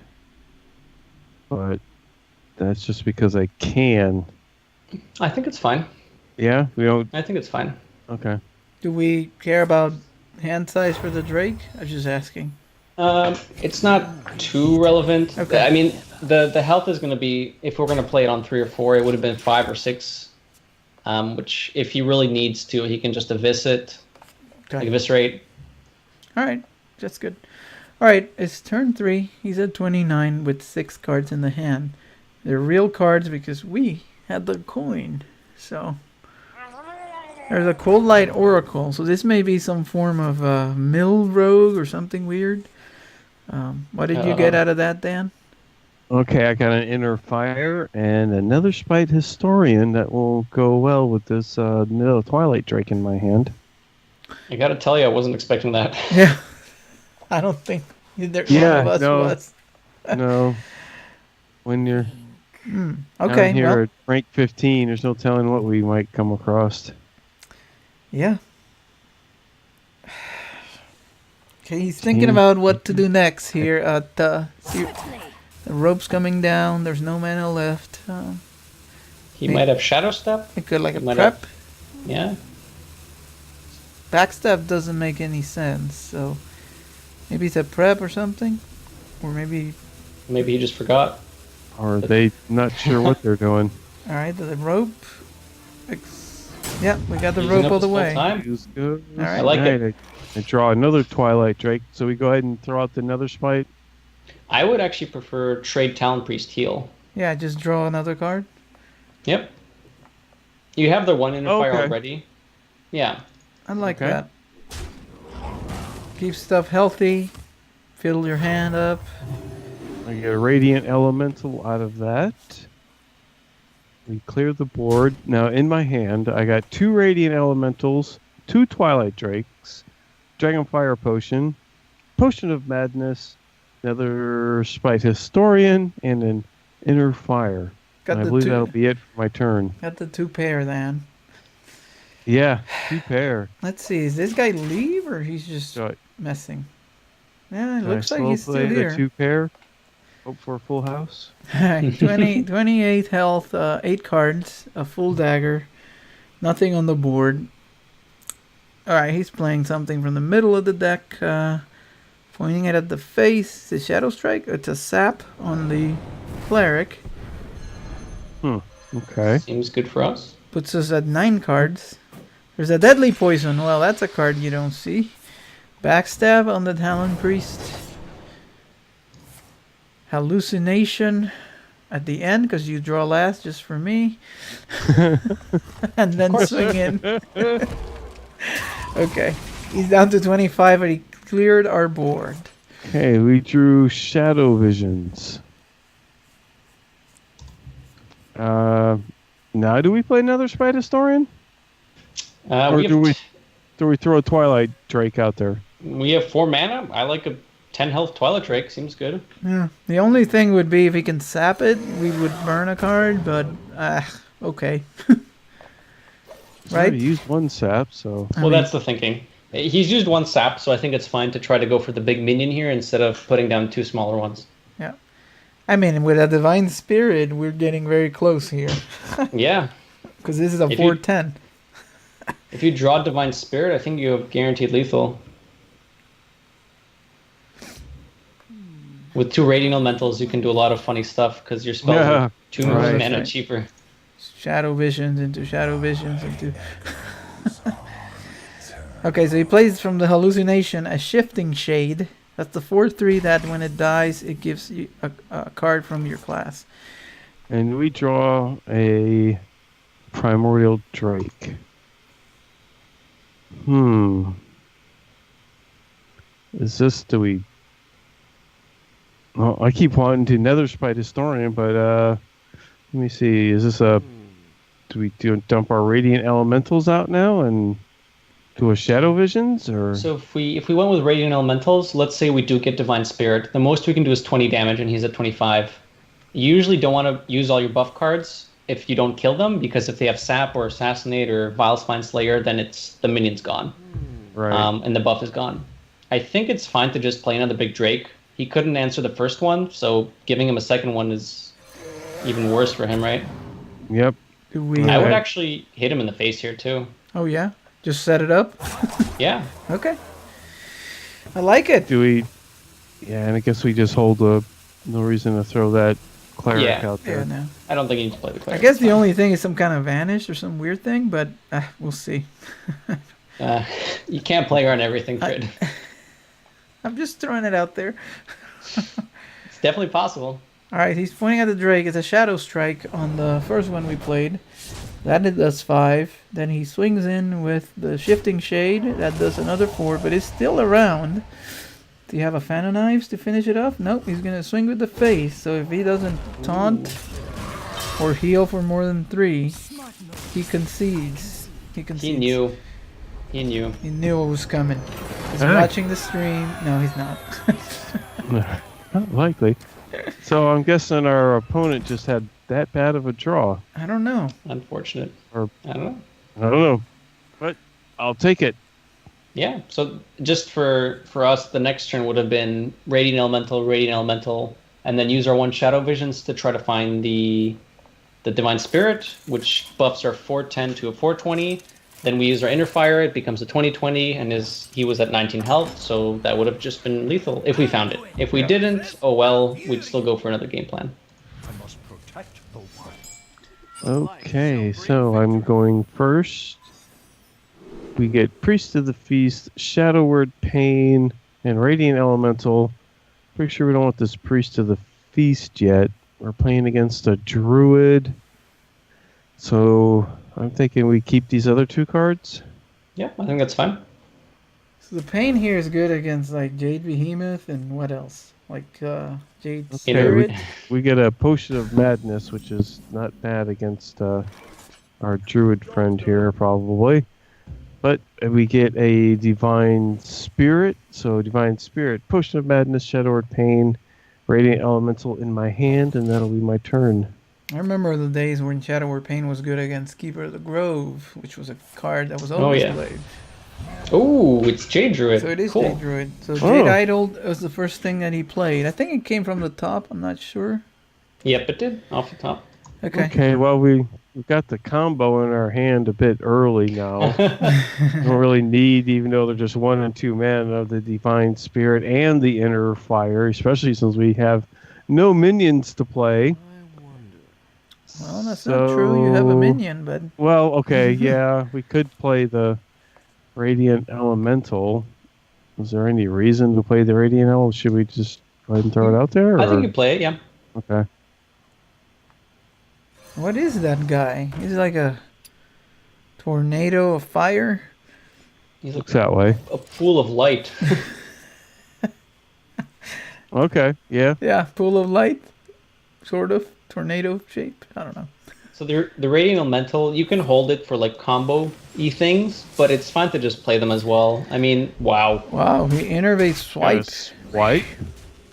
S2: But that's just because I can.
S3: I think it's fine.
S2: Yeah? We don't...
S3: I think it's fine.
S2: Okay.
S1: Do we care about hand size for the Drake? I'm just asking.
S3: It's not too relevant.
S1: Okay.
S3: I mean, the health is going to be, if we're going to play it on 3 or 4, it would have been 5 or 6. Which, if he really needs to, he can just eviscerate.
S1: All right. That's good. All right. It's turn 3. He's at 29 with 6 cards in the hand. They're real cards because we had the coin. So... There's a Cold Light Oracle, so this may be some form of mill rogue or something weird. What did you get out of that, Dan?
S2: Okay, I got an Inner Fire and another Spite Historian that will go well with this Twilight Drake in my hand.
S3: I gotta tell you, I wasn't expecting that.
S1: Yeah, I don't think either one of us was.
S2: No, when you're
S1: okay,
S2: down here at rank 15, there's no telling what we might come across.
S1: Yeah. Okay, he's thinking about what to do next here. The rope's coming down. There's no mana left.
S3: He might have Shadow Step.
S1: It could like a prep.
S3: Yeah.
S1: Backstab doesn't make any sense, so maybe it's a prep or something, or maybe
S3: he just forgot.
S2: Or they not sure what they're doing.
S1: All right, the rope. Yeah, we got the rope all the way.
S2: Good.
S1: All right.
S3: I like it.
S2: I draw another Twilight Drake, so we go ahead and throw out the Nether Spite.
S3: I would actually prefer trade Talon Priest heal.
S1: Yeah, just draw another card.
S3: Yep. You have the one inner fire already. Yeah.
S1: I like that. Keep stuff healthy. Fill your hand up.
S2: I get a Radiant Elemental out of that. We clear the board. Now in my hand, I got 2 Radiant Elementals, 2 Twilight Drakes, Dragonfire Potion, Potion of Madness, another Spite Historian, and an Inner Fire. I believe that'll be it for my turn.
S1: Got the 2 pair then.
S2: Yeah, 2 pair.
S1: Let's see, is this guy leave or he's just messing? Yeah, it looks like he's still here.
S2: The 2 pair. Hope for a full house.
S1: 28 health, 8 cards, a full dagger, nothing on the board. Alright, he's playing something from the middle of the deck, pointing it at the face. It's a Shadow Strike. It's a sap on the cleric.
S2: Okay.
S3: Seems good for us.
S1: Puts us at 9 cards. There's a Deadly Poison. Well, that's a card you don't see. Backstab on the Talon Priest. Hallucination at the end because you draw last just for me. And then swing in. Okay. He's down to 25 and he cleared our board.
S2: Okay, we drew Shadow Visions. Now do we play another Spite Historian? Or do we throw a Twilight Drake out there?
S3: We have 4 mana. I like a 10 health Twilight Drake. Seems good.
S1: Yeah. The only thing would be if he can sap it, we would burn a card, but okay. Right?
S2: He used 1 sap, so...
S3: Well, that's the thinking. He's used 1 sap, so I think it's fine to try to go for the big minion here instead of putting down 2 smaller ones.
S1: Yeah. I mean, with a Divine Spirit, we're getting very close here.
S3: Yeah.
S1: Because this is a 4/10.
S3: If you draw Divine Spirit, I think you have guaranteed lethal. With 2 Radiant Elementals, you can do a lot of funny stuff because your spells are 2 mana cheaper.
S1: Shadow Visions into Shadow Visions into... Okay, so he plays from the Hallucination a Shifting Shade. That's the 4/3 that when it dies, it gives you a card from your class.
S2: And we draw a Primordial Drake. Is this, do we... Well, I keep wanting to Nether Spite Historian, but let me see. Is this a... Do we dump our Radiant Elementals out now and do a Shadow Visions? Or
S3: so if we went with Radiant Elementals, let's say we do get Divine Spirit, the most we can do is 20 damage and he's at 25. You usually don't want to use all your buff cards if you don't kill them, because if they have Sap or Assassinate or Vile Spine Slayer, then the minion's gone.
S2: Right.
S3: And the buff is gone. I think it's fine to just play another big Drake. He couldn't answer the first one, so giving him a second one is even worse for him, right?
S2: Yep.
S3: I would actually hit him in the face here, too.
S1: Oh, yeah? Just set it up?
S3: Yeah.
S1: Okay. I like it.
S2: Do we... Yeah, and I guess we just hold no reason to throw that cleric out there.
S1: Yeah, no.
S3: I don't think you need to play the cleric.
S1: I guess the only thing is some kind of vanish or some weird thing, but we'll see.
S3: You can't play around everything, Fred.
S1: I'm just throwing it out there.
S3: It's definitely possible.
S1: All right, he's pointing at the Drake. It's a Shadow Strike on the first one we played. That does 5. Then he swings in with the Shifting Shade. That does another 4, but it's still around. Do you have a Fan of Knives to finish it off? Nope, he's going to swing with the face. So if he doesn't taunt or heal for more than 3, he concedes.
S3: He knew. He knew.
S1: He knew what was coming. He's watching the stream. No, he's not.
S2: Not likely. So I'm guessing our opponent just had that bad of a draw.
S1: I don't know.
S3: Unfortunate.
S2: Or
S3: I don't
S2: know. But I'll take it.
S3: Yeah. So just for us, the next turn would have been Radiant Elemental, and then use our 1 Shadow Visions to try to find the the Divine Spirit, which buffs our 410 to a 420. Then we use our Inner Fire, it becomes a 20/20, and he was at 19 health, so that would have just been lethal if we found it. If we didn't, oh well, we'd still go for another game plan.
S2: Okay, so I'm going first. We get Priest of the Feast, Shadow Word Pain, and Radiant Elemental. Pretty sure we don't want this Priest of the Feast yet. We're playing against a Druid. So I'm thinking we keep these other 2 cards.
S3: Yeah, I think that's fine.
S1: So the Pain here is good against like Jade Behemoth and what else? Like Jade Spirit.
S2: We get a Potion of Madness, which is not bad against our Druid friend here, probably. But we get a Divine Spirit. So Divine Spirit, Potion of Madness, Shadow Word Pain, Radiant Elemental in my hand, and that'll be my turn.
S1: I remember the days when Shadow Word Pain was good against Keeper of the Grove, which was a card that was always played.
S3: Oh, it's Jade Druid.
S1: So it is
S3: cool.
S1: Jade Druid. So Jade Idol was the first thing that he played. I think it came from the top. I'm not sure.
S3: Yep, it did. Off the top.
S2: Okay, well, we've got the combo in our hand a bit early now. We don't really need, even though they're just 1 and 2 mana, of the Divine Spirit and the Inner Fire, especially since we have no minions to play.
S1: Well, that's not true. You have a minion, but...
S2: Well, okay, yeah. We could play the Radiant Elemental. Is there any reason to play the Radiant Elemental? Should we just go ahead and throw it out there?
S3: I think you play it, yeah.
S2: Okay.
S1: What is that guy? He's like a tornado of fire?
S3: He
S2: looks that way.
S3: A pool of light.
S2: Okay, yeah.
S1: Yeah, pool of light. Sort of. Tornado shape. I don't know.
S3: So the Radiant Elemental, you can hold it for like combo-y things, but it's fine to just play them as well. I mean, wow.
S1: Wow, he innervates swipe.
S2: Swipe?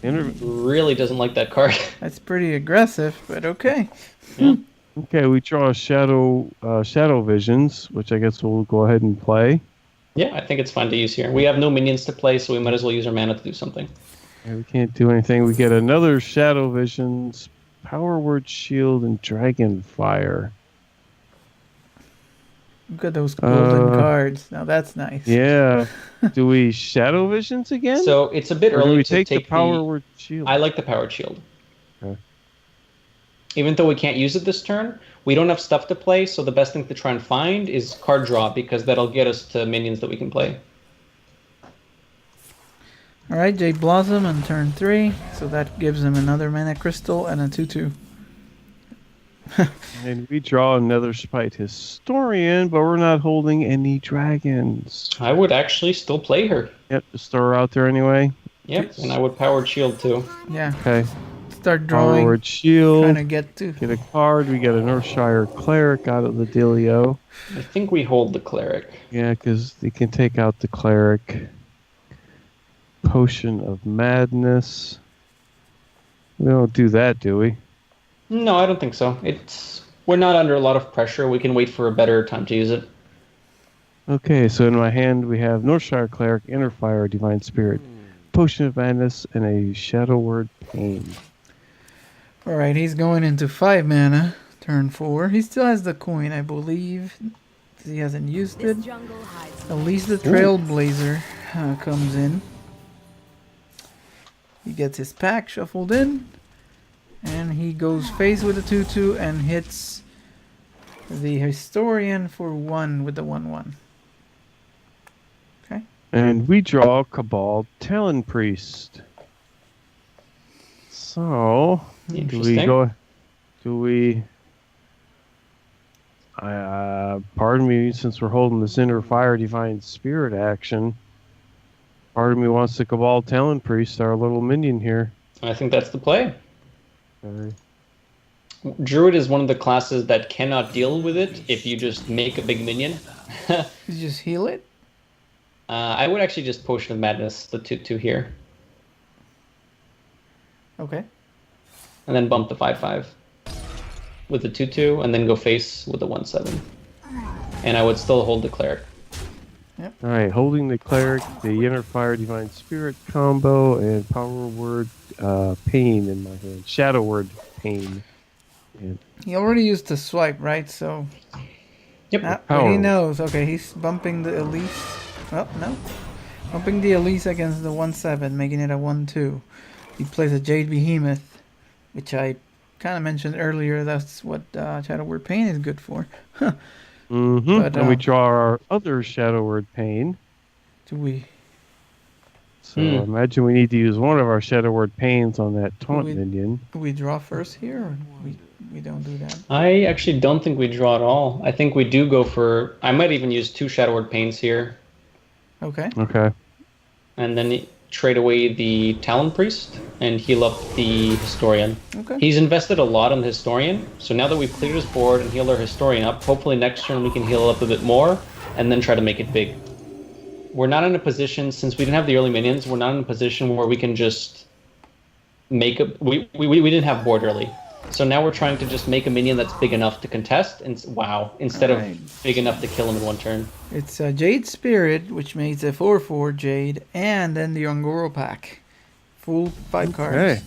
S3: Really doesn't like that card.
S1: That's pretty aggressive, but okay.
S3: Yeah.
S2: Okay, we draw Shadow Visions, which I guess we'll go ahead and play.
S3: Yeah, I think it's fine to use here. We have no minions to play, so we might as well use our mana to do something.
S2: Yeah, we can't do anything. We get another Shadow Visions, Power Word Shield, and Dragon Fire.
S1: Look at those golden cards. Now that's nice.
S2: Yeah. Do we Shadow Visions again?
S3: So it's a bit early
S2: do we
S3: to
S2: take the Power Word Shield?
S3: I like the Powered Shield.
S2: Okay.
S3: Even though we can't use it this turn, we don't have stuff to play, so the best thing to try and find is card draw, because that'll get us to minions that we can play.
S1: Alright, Jade Blossom on turn 3, so that gives him another mana crystal and a 2/2.
S2: And we draw another Spite Historian, but we're not holding any dragons.
S3: I would actually still play her.
S2: Yep, just throw her out there anyway.
S3: Yep, and I would Powered Shield too.
S1: Yeah.
S2: Okay.
S1: Start drawing.
S2: Power Word Shield.
S1: Trying to get
S2: a card. We get an Earthshire Cleric out of the dealio.
S3: I think we hold the Cleric.
S2: Yeah, because they can take out the Cleric. Potion of Madness. We don't do that, do we?
S3: No, I don't think so. We're not under a lot of pressure. We can wait for a better time to use it.
S2: Okay, so in my hand we have Northshire Cleric, Inner Fire, Divine Spirit, Potion of Madness, and a Shadow Word Pain.
S1: Alright, he's going into 5 mana, turn 4. He still has the coin, I believe. He hasn't used it. At least the Trailblazer comes in. He gets his pack shuffled in. And he goes face with the 2/2 and hits the Historian for 1 with the 1/1. Okay.
S2: And we draw Cabal Talon Priest. So, pardon me, since we're holding this Inner Fire Divine Spirit action, part of me wants to Cabal Talon Priest, our little minion here.
S3: I think that's the play.
S2: Okay.
S3: Druid is one of the classes that cannot deal with it if you just make a big minion.
S1: You just heal it?
S3: I would actually just Potion of Madness, the 2/2 here.
S1: Okay.
S3: And then bump the 5/5 with the 2/2, and then go face with the 1/7. And I would still hold the Cleric.
S1: Yep.
S2: Alright, holding the Cleric, the Inner Fire Divine Spirit combo, and Power Word Pain in my hand. Shadow Word Pain. Yeah.
S1: He already used the swipe, right? So.
S3: Yep.
S1: But he knows. Okay, he's bumping the Elise. Oh, no. Bumping the Elise against the 1-7, making it a 1-2. He plays a Jade Behemoth, which I kind of mentioned earlier. That's what Shadow Word Pain is good for.
S2: Mm-hmm.
S1: But,
S2: and we draw our other Shadow Word Pain.
S1: Do we?
S2: So imagine we need to use one of our Shadow Word Pains on that taunt minion.
S1: Do we draw first here, or we don't do that?
S3: I actually don't think we draw at all. I think we do go for... I might even use 2 Shadow Word Pains here.
S1: Okay.
S2: Okay.
S3: And then trade away the Talon Priest and heal up the Historian.
S1: Okay.
S3: He's invested a lot on the Historian, so now that we've cleared his board and healed our Historian up, hopefully next turn we can heal up a bit more and then try to make it big. We're not in a position, since we didn't have the early minions, we're not in a position where we can just make a... We didn't have board early. So now we're trying to just make a minion that's big enough to contest, and instead of big enough to kill him in one turn.
S1: It's a Jade Spirit, which makes a 4/4 Jade, and then the Ongoro pack. Full 5 cards.
S2: Okay.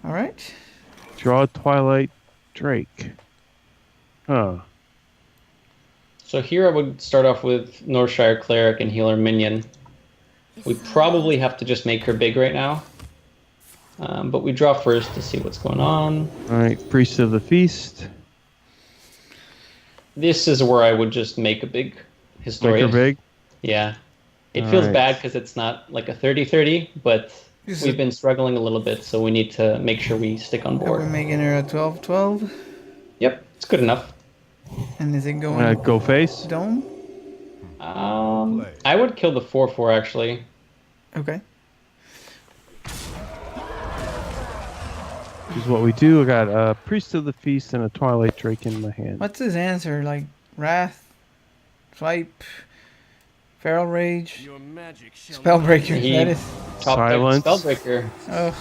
S1: Alright.
S2: Draw Twilight Drake. Huh.
S3: So here I would start off with Northshire Cleric and heal our minion. We probably have to just make her big right now. But we draw first to see what's going on.
S2: Alright, Priest of the Feast.
S3: This is where I would just make a big Historian.
S2: Make her big?
S3: Yeah. It feels bad because it's not like a 30-30, but we've been struggling a little bit, so we need to make sure we stick on board.
S1: Are we making her a 12/12?
S3: Yep, it's good enough.
S1: And is it going
S2: Go face?
S1: Dome?
S3: I would kill the 4/4 actually.
S1: Okay.
S2: This is what we do. I got a Priest of the Feast and a Twilight Drake in my hand.
S1: What's his answer? Like Wrath, Swipe, Feral Rage, Spellbreaker.
S3: He
S1: That is
S2: Silence.
S3: Spellbreaker.
S1: Oh.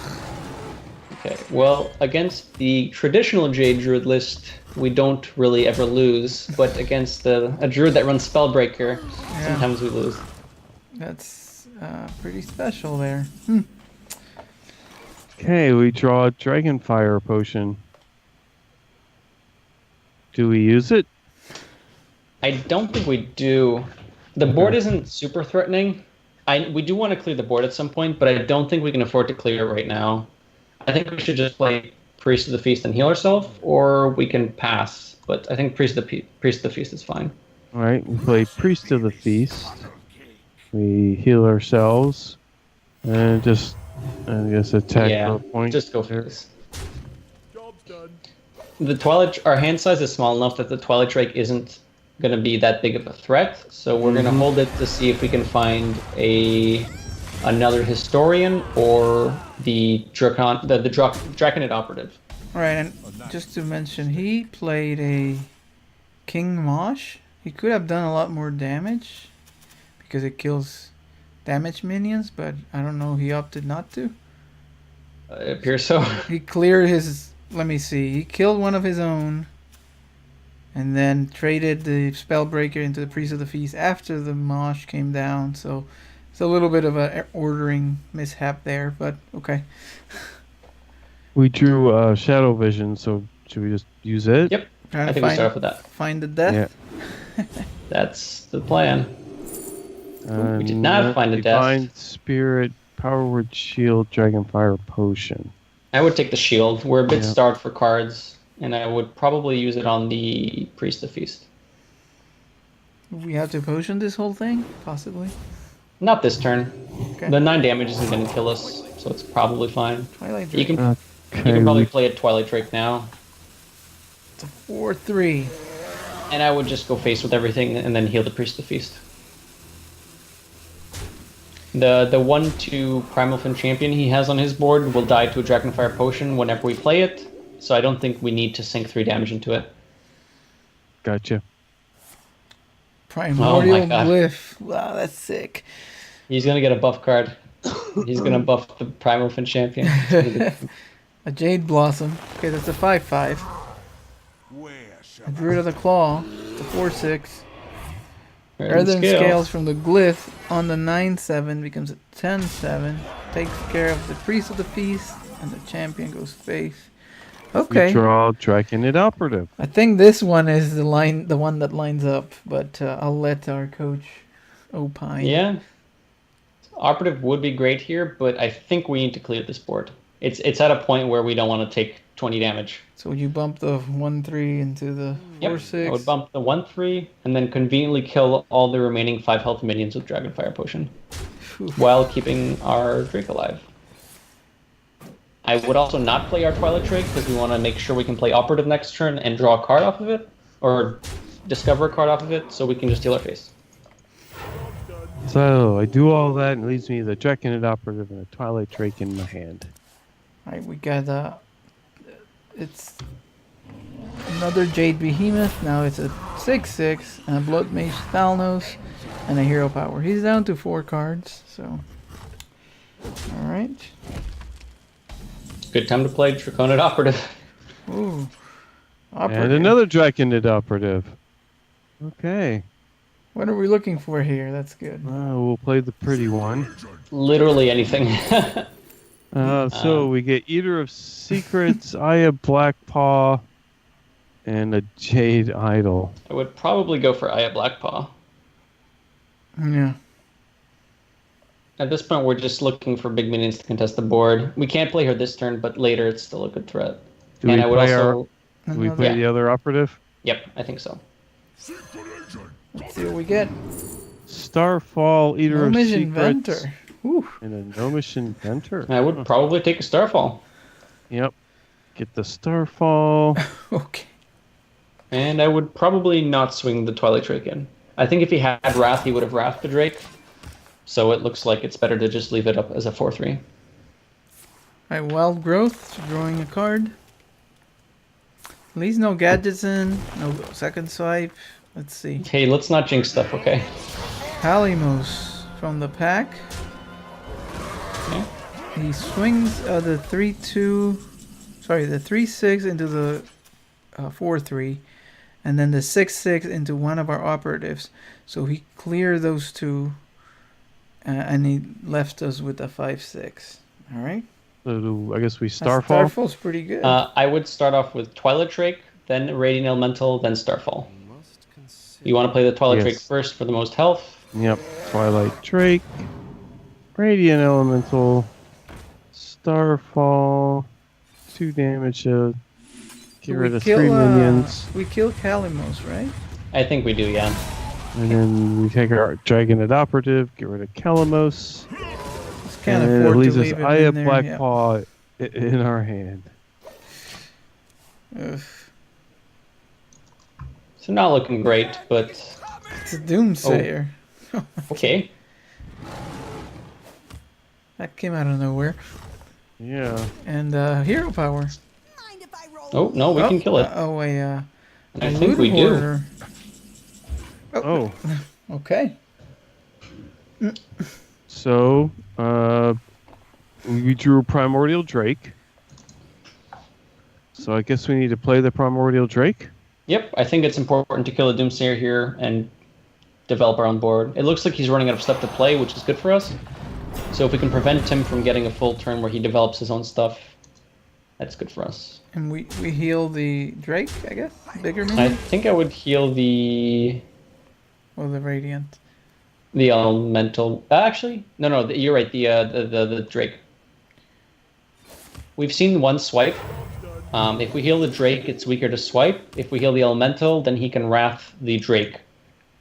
S3: Okay, well, against the traditional Jade Druid list, we don't really ever lose, but against a Druid that runs Spellbreaker, sometimes we lose.
S1: That's pretty special there.
S2: Okay, we draw a Dragonfire Potion. Do we use it?
S3: I don't think we do. The board isn't super threatening. We do want to clear the board at some point, but I don't think we can afford to clear it right now. I think we should just play Priest of the Feast and heal ourselves, or we can pass. But I think Priest of the Feast is fine.
S2: All right, we play Priest of the Feast. We heal ourselves, and just, I guess, attack for a point.
S3: Just go for this. Job's done. Our hand size is small enough that the Twilight Drake isn't going to be that big of a threat, so we're going to hold it to see if we can find another Historian or the Draconid Operative.
S1: Right, and just to mention, he played a King Mosh. He could have done a lot more damage because it kills damage minions, but I don't know, he opted not to.
S3: It appears so.
S1: He cleared his... Let me see. He killed one of his own and then traded the Spellbreaker into the Priest of the Feast after the Mosh came down, so it's a little bit of a ordering mishap there, but okay.
S2: We drew Shadow Vision, so should we just use it?
S3: Yep, I think we start off with that.
S1: Find the death?
S3: Yeah. That's the plan. We did not find a death.
S2: Divine Spirit, Power Word Shield, Dragonfire Potion.
S3: I would take the shield. We're a bit starved for cards, and I would probably use it on the Priest of Feast.
S1: We have to potion this whole thing? Possibly?
S3: Not this turn.
S1: Okay.
S3: The 9 damage isn't going to kill us, so it's probably fine.
S1: Twilight Drake.
S3: You can probably play a Twilight Drake now.
S1: It's a 4/3.
S3: And I would just go face with everything and then heal the Priest of Feast. The 1/2 Primal Fin Champion he has on his board will die to a Dragonfire Potion whenever we play it, so I don't think we need to sink 3 damage into it.
S2: Gotcha.
S1: Primordial Glyph. Wow, that's sick.
S3: He's going to get a buff card. He's going to buff the Primal Fin Champion.
S1: A Jade Blossom. Okay, that's a 5/5. A Druid of the Claw. It's a 4/6. Earthen Scales from the Glyph on the 9/7 becomes a 10/7. Takes care of the Priest of the Feast, and the champion goes face. Okay.
S2: We draw Draconid Operative.
S1: I think this one is the one that lines up, but I'll let our coach opine.
S3: Yeah. Operative would be great here, but I think we need to clear this board. It's at a point where we don't want to take 20 damage.
S1: So you bump the 1/3 into the 4/6.
S3: I would bump the 1/3 and then conveniently kill all the remaining 5 health minions with Dragonfire Potion while keeping our Drake alive. I would also not play our Twilight Drake because we want to make sure we can play Operative next turn and draw a card off of it, or discover a card off of it, so we can just steal our face.
S2: So I do all that and it leaves me the Draconid Operative and a Twilight Drake in my hand.
S1: Alright, we got it's another Jade Behemoth. Now it's a 6/6 and a Blood Mage Thalnos and a Hero Power. He's down to 4 cards, so alright.
S3: Good time to play Draconid Operative.
S1: Ooh.
S2: And another Draconid Operative. Okay.
S1: What are we looking for here? That's good.
S2: We'll play the pretty one.
S3: Literally anything.
S2: So we get Eater of Secrets, Aya Blackpaw, and a Jade Idol.
S3: I would probably go for Aya Blackpaw.
S1: Yeah.
S3: At this point, we're just looking for big minions to contest the board. We can't play her this turn, but later it's still a good threat.
S2: Do we play the other operative?
S3: Yep, I think so.
S1: Let's see what we get.
S2: Starfall, Eater of
S1: Gnomish
S2: Secrets.
S1: Inventor. Whew.
S2: And a Gnomish Inventor.
S3: I would probably take a Starfall.
S2: Yep. Get the Starfall.
S1: Okay.
S3: And I would probably not swing the Twilight Drake in. I think if he had Wrath, he would have Wrathed the Drake. So it looks like it's better to just leave it up as a 4/3.
S1: Alright, Wild Growth, drawing a card. At least no gadgets in, no second swipe. Let's see.
S3: Hey, let's not jinx stuff, okay?
S1: Halimos from the pack.
S3: Okay.
S1: He swings the 3/2, sorry, the 3/6 into the 4/3, and then the 6/6 into one of our operatives. So he cleared those two, and he left us with a 5/6. All right.
S2: So I guess we Starfall.
S1: Starfall's pretty good.
S3: I would start off with Twilight Drake, then Radiant Elemental, then Starfall. You want to play the Twilight Drake first for the most health?
S2: Yep. Twilight Drake, Radiant Elemental, Starfall, 2 damage. Get rid of 3 minions.
S1: We kill Kalimos, right?
S3: I think we do, yeah.
S2: And then we take our Dragonid Operative, get rid of Kalamos.
S1: Can't
S2: and
S1: afford
S2: it leaves
S1: to
S2: us
S1: leave him
S2: Aya
S1: in there,
S2: Blackpaw in our hand.
S1: Ugh.
S3: So not looking great, but...
S1: It's a Doomsayer.
S3: Oh. Okay.
S1: That came out of nowhere.
S2: Yeah.
S1: And Hero Power.
S3: Oh, no, we can kill it.
S1: I
S3: think we do.
S2: Oh.
S1: Okay.
S2: So, we drew a Primordial Drake. So I guess we need to play the Primordial Drake?
S3: Yep, I think it's important to kill a Doomsayer here and develop our own board. It looks like he's running out of stuff to play, which is good for us. So if we can prevent him from getting a full turn where he develops his own stuff, that's good for us.
S1: And we heal the Drake, I guess? Bigger minion?
S3: I think I would heal the...
S1: Or the Radiant.
S3: The Elemental... actually, no, you're right, the Drake. We've seen one swipe. If we heal the Drake, it's weaker to swipe. If we heal the Elemental, then he can Wrath the Drake.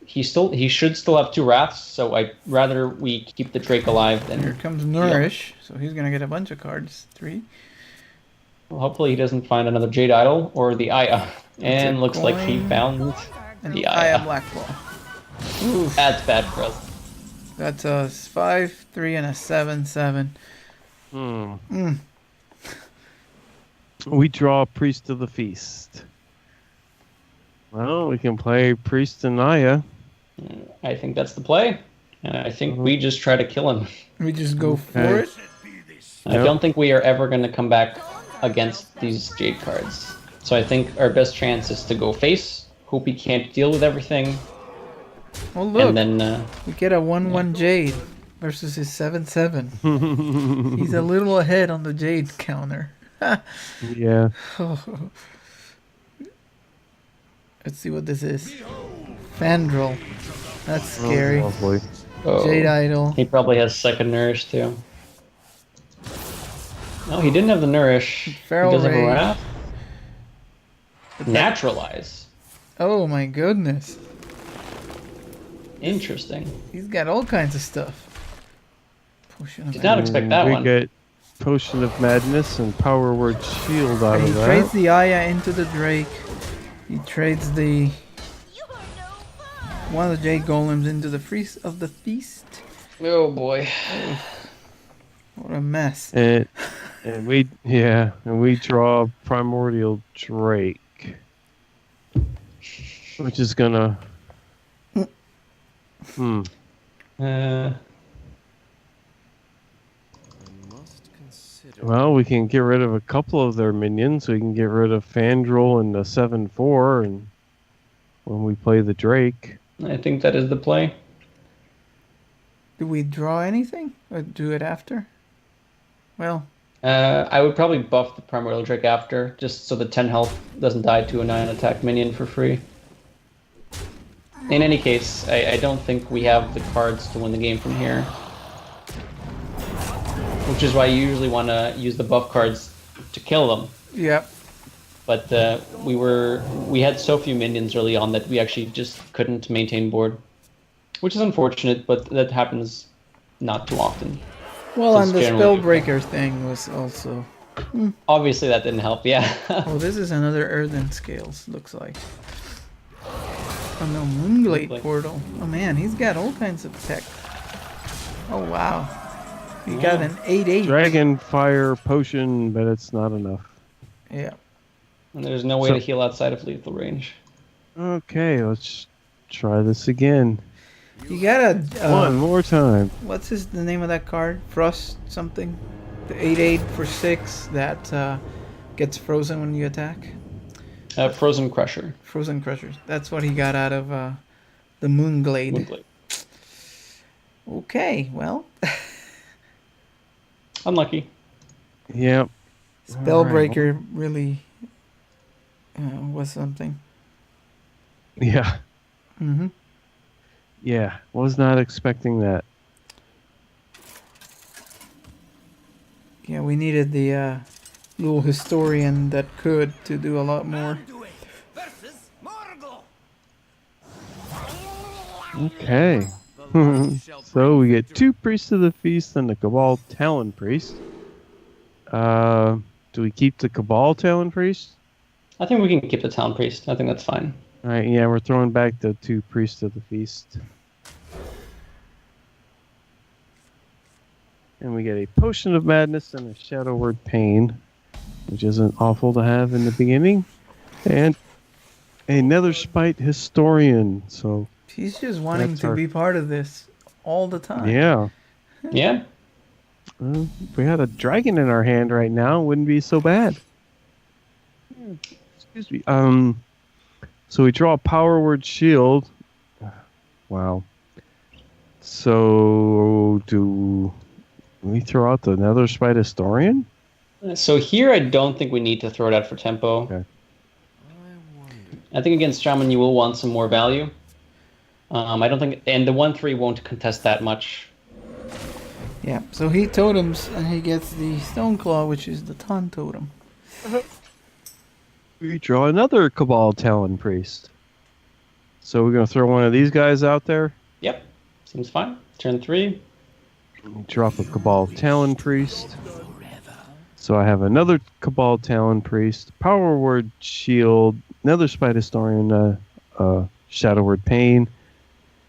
S3: He should still have 2 Wraths, so I'd rather we keep the Drake alive than...
S1: Here comes Nourish, so he's going to get a bunch of cards. 3.
S3: Well, hopefully he doesn't find another Jade Idol or the Aya. And looks like he found the Aya.
S1: Blackball. Oof.
S3: That's bad for us.
S1: That's a 5, 3, and a 7, 7.
S2: We draw Priest of the Feast. Well, we can play Priest and Aya.
S3: I think that's the play. And I think we just try to kill him.
S1: We just go for it?
S3: I don't think we are ever going to come back against these Jade cards. So I think our best chance is to go face, hope he can't deal with everything.
S1: Oh look,
S3: and then,
S1: we get a 1/1 Jade versus his 7/7. He's a little ahead on the Jade counter.
S2: Yeah.
S1: Let's see what this is. Fandral. That's scary.
S2: Oh, lovely.
S1: Jade Idol.
S3: He probably has second nourish too. No, he didn't have the nourish.
S1: Feral
S3: he does have a
S1: Rage.
S3: wrath. Naturalize.
S1: Oh my goodness.
S3: Interesting.
S1: He's got all kinds of stuff. Potion of
S3: Did not expect that one.
S2: We get Potion of Madness and Power Word Shield out
S1: He
S2: of that.
S1: trades the Aya into the Drake. He trades the one of the Jade Golems into the Feast of the Feast.
S3: Oh boy.
S1: What a mess.
S2: And we draw Primordial Drake, which is gonna. Well, we can get rid of a couple of their minions. We can get rid of Fandral and the 7/4, and when we play the Drake.
S3: I think that is the play.
S1: Do we draw anything or do it after? Well,
S3: I would probably buff the Primordial Drake after, just so the 10 health doesn't die to a 9 attack minion for free. In any case, I don't think we have the cards to win the game from here. Which is why you usually want to use the buff cards to kill them.
S1: yep.
S3: But we had so few minions early on that we actually just couldn't maintain board. Which is unfortunate, but that happens not too often.
S1: Well,
S3: Just
S1: and the
S3: generally-
S1: Spellbreaker thing was also...
S3: Obviously that didn't help, yeah.
S1: Oh, this is another Earthen Scales, looks like. Oh no, Moonglade
S3: Moonglade.
S1: Portal. Oh man, he's got all kinds of tech. Oh wow. He got an 8/8.
S2: Dragon Fire Potion, but it's not enough.
S1: Yeah.
S3: And there's no way to heal outside of lethal range.
S2: Okay, let's try this again.
S1: You got a...
S2: One more time.
S1: What's the name of that card? Frost something? The 8/8 for 6 that gets frozen when you attack?
S3: Frozen Crusher.
S1: Frozen Crushers. That's what he got out of the Moonglade.
S3: Moonglade.
S1: Okay, well...
S3: Unlucky.
S2: Yep.
S1: Spellbreaker really was something.
S2: Yeah.
S1: Mm-hmm.
S2: Yeah. Was not expecting that.
S1: Yeah, we needed the little historian that could to do a lot more.
S2: Okay. So we get 2 Priests of the Feast and the Cabal Talon Priest. Do we keep the Cabal Talon Priest?
S3: I think we can keep the Town Priest. I think that's fine.
S2: Alright, yeah, we're throwing back the 2 Priests of the Feast. And we get a Potion of Madness and a Shadow Word Pain, which isn't awful to have in the beginning. And a Netherspite Historian, so...
S1: He's just wanting to be part of this all the time.
S2: Yeah.
S3: Yeah?
S2: If we had a dragon in our hand right now, it wouldn't be so bad. Excuse me. So we draw a Power Word Shield. Wow. So do we throw out the Netherspite Historian?
S3: So here I don't think we need to throw it out for tempo.
S2: Okay.
S3: I think against Shaman you will want some more value. I don't think... And the 1/3 won't contest that much.
S1: Yeah, so he totems and he gets the Stone Claw, which is the Ton Totem.
S2: We draw another Cabal Talon Priest. So we're going to throw one of these guys out there.
S3: Yep. Seems fine. Turn 3.
S2: Drop a Cabal Talon Priest. So I have another Cabal Talon Priest, Power Word Shield, another Spite Historian, Shadow Word Pain,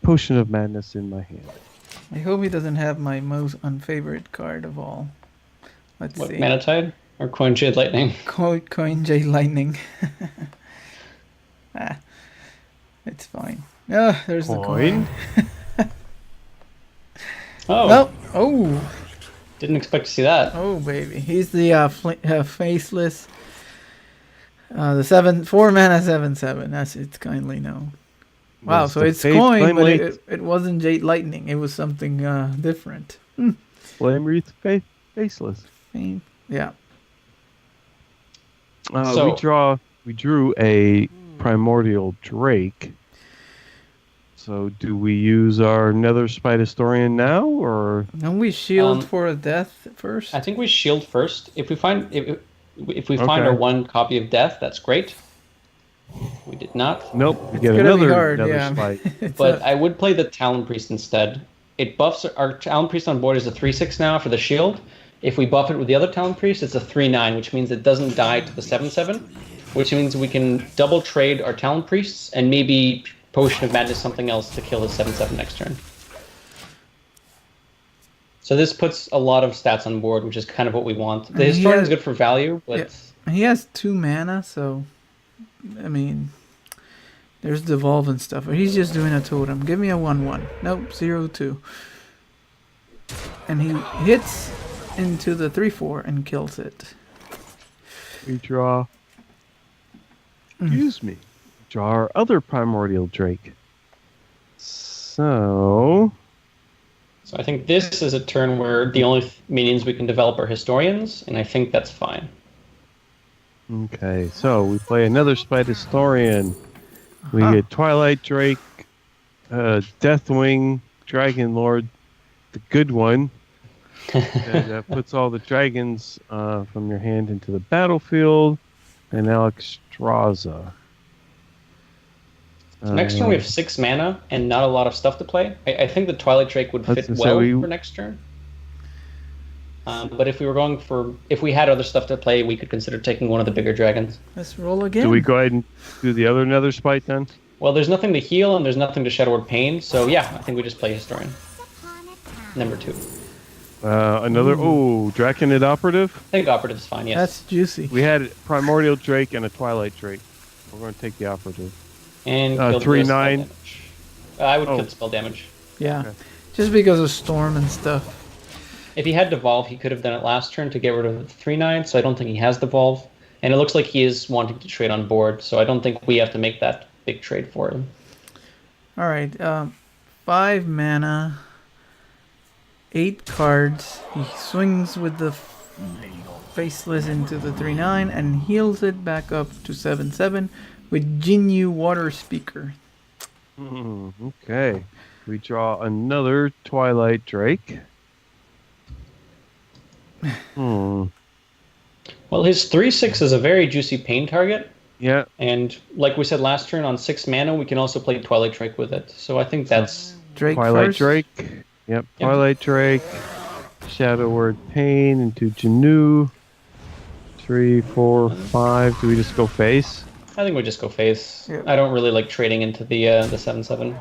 S2: Potion of Madness in my hand.
S1: I hope he doesn't have my most unfavorite card of all. Let's see.
S3: Mana Tide? Or Coin Jade Lightning?
S1: Coin J Lightning. It's fine. Oh, there's the coin.
S3: Oh.
S1: Well, oh.
S3: Didn't expect to see that.
S1: Oh, baby. He's the faceless. The 4 mana 7/7. That's it's kindly known. Wow,
S2: Yes,
S1: so
S2: the
S1: it's coin, but
S2: Flame
S1: it wasn't Jade Lightning. It was something different.
S2: Flame Wreath Faceless.
S1: Yeah.
S2: We drew a Primordial Drake. So do we use our Nether Spite Historian now, or?
S1: Don't we shield for a death first?
S3: I think we shield first. If we find find our one copy of death, that's great. We did not.
S2: Nope, we get another Nether Spite.
S3: But I would play the Talon Priest instead. It buffs our Talon Priest on board is a 3/6 now for the shield. If we buff it with the other Talon Priest, it's a 3/9, which means it doesn't die to the 7/7, which means we can double trade our Talon Priests and maybe Potion of Madness something else to kill his 7/7 next turn. So this puts a lot of stats on board, which is kind of what we want. The Historian is good for value, but...
S1: Yeah. He has 2 mana, so... I mean... There's Devolve and stuff. Or he's just doing a totem. Give me a 1/1. Nope, 0/2. And he hits into the 3/4 and kills it.
S2: We draw... Excuse me. Draw our other Primordial Drake. So
S3: I think this is a turn where the only minions we can develop are Historians, and I think that's fine.
S2: Okay, so we play another Spite Historian. We get Twilight Drake, Deathwing, Dragon Lord, the good one. And that puts all the dragons from your hand into the battlefield. And Alexstrasza.
S3: Next turn we have 6 mana and not a lot of stuff to play. I think the Twilight Drake would fit well for next turn. But if we had other stuff to play, we could consider taking one of the bigger dragons.
S1: Let's roll again.
S2: Do we go ahead and do the other Nether Spite then?
S3: Well, there's nothing to heal and there's nothing to Shadow Word Pain, so yeah, I think we just play Historian. Number 2.
S2: Draconid Operative?
S3: I think Operative is fine, yes.
S1: That's juicy.
S2: We had Primordial Drake and a Twilight Drake. We're going to take the Operative.
S3: And
S2: 3/9.
S3: I would kill the spell damage.
S1: Yeah, okay. Just because of Storm and stuff.
S3: If he had Devolve, he could have done it last turn to get rid of the 3/9, so I don't think he has Devolve. And it looks like he is wanting to trade on board, so I don't think we have to make that big trade for him.
S1: All right, 5 mana, 8 cards. He swings with the Faceless into the 3/9 and heals it back up to 7/7 with Jinyu Water Speaker.
S2: Okay. We draw another Twilight Drake.
S3: Well, his 3/6 is a very juicy pain target.
S2: Yeah.
S3: And like we said last turn, on 6 mana, we can also play Twilight Drake with it. So I think that's...
S2: Twilight Drake. Yep. Twilight Drake. Shadow Word Pain into Jinyu. 3, 4, 5. Do we just go face?
S3: I think we just go face. Yep. I don't really like trading into the 7/7.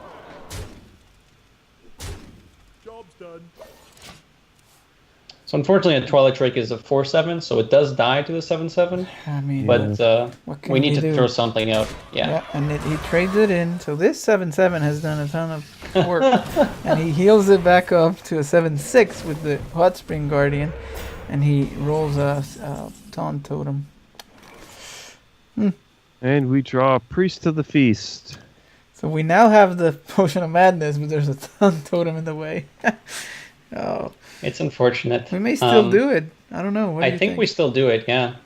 S4: Job's done.
S3: So unfortunately, a Twilight Drake is a 4/7, so it does die to the 7/7.
S1: I mean,
S3: but we need to throw something out. Yeah,
S1: and he trades it in. So this 7/7 has done a ton of work, and he heals it back up to a 7/6 with the Hot Spring Guardian, and he rolls a Taunt Totem.
S2: And we draw Priest of the Feast.
S1: So we now have the Potion of Madness, but there's a Taunt Totem in the way. Oh.
S3: It's unfortunate.
S1: We may still do it. I don't know.
S3: I think we still do it, yeah.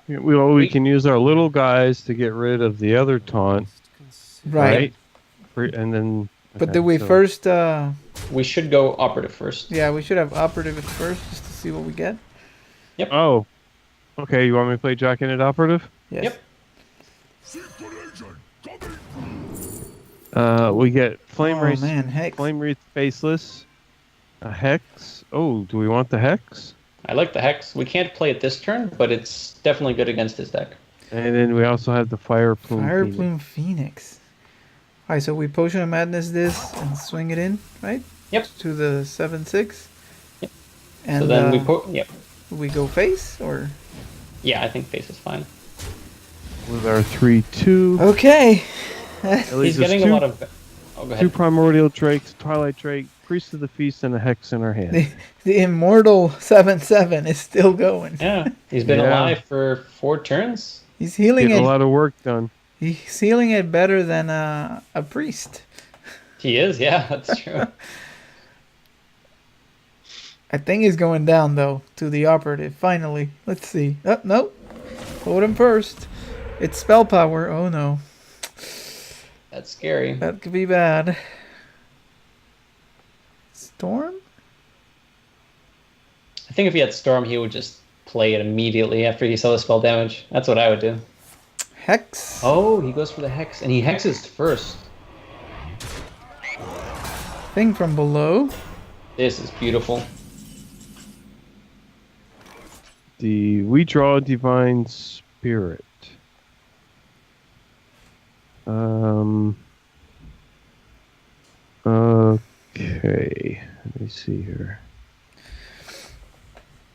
S2: We can use our little guys to get rid of the other taunt.
S1: Right.
S2: And then...
S1: But did we first...
S3: We should go Operative first.
S1: Yeah, we should have Operative at first, just to see what we get.
S3: Yep.
S2: Oh. Okay, you want me to play Draconid Operative?
S1: Yes.
S3: Yep.
S2: We get Flame Wreath,
S1: Hex.
S2: Flame Wreath Faceless, a Hex. Oh, do we want the Hex?
S3: I like the Hex. We can't play it this turn, but it's definitely good against his deck.
S2: And then we also have the Fire Plume
S1: Phoenix. Alright, so we Potion of Madness this and swing it in, right?
S3: Yep.
S1: To the 7/6.
S3: Yep.
S1: And
S3: so then
S1: we go face, or?
S3: Yeah, I think face is fine.
S2: With our 3/2.
S1: Okay.
S3: He's getting a lot of... Oh, go ahead.
S2: 2 Primordial Drakes, Twilight Drake, Priest of the Feast, and a Hex in our hand.
S1: The immortal 7/7 is still going.
S3: Yeah, he's been alive for 4 turns.
S1: He's healing
S2: Getting a lot of work done.
S1: He's healing it better than a priest.
S3: He is, yeah, that's true.
S1: I think he's going down, though, to the Operative, finally. Let's see. Oh, no. Hold him first. It's spell power. Oh no.
S3: That's scary.
S1: That could be bad. Storm?
S3: I think if he had Storm, he would just play it immediately after he saw the spell damage. That's what I would do.
S1: Hex?
S3: Oh, he goes for the Hex, and he hexes first.
S1: Thing from below.
S3: This is beautiful.
S2: We draw Divine Spirit. Okay. Let me see here.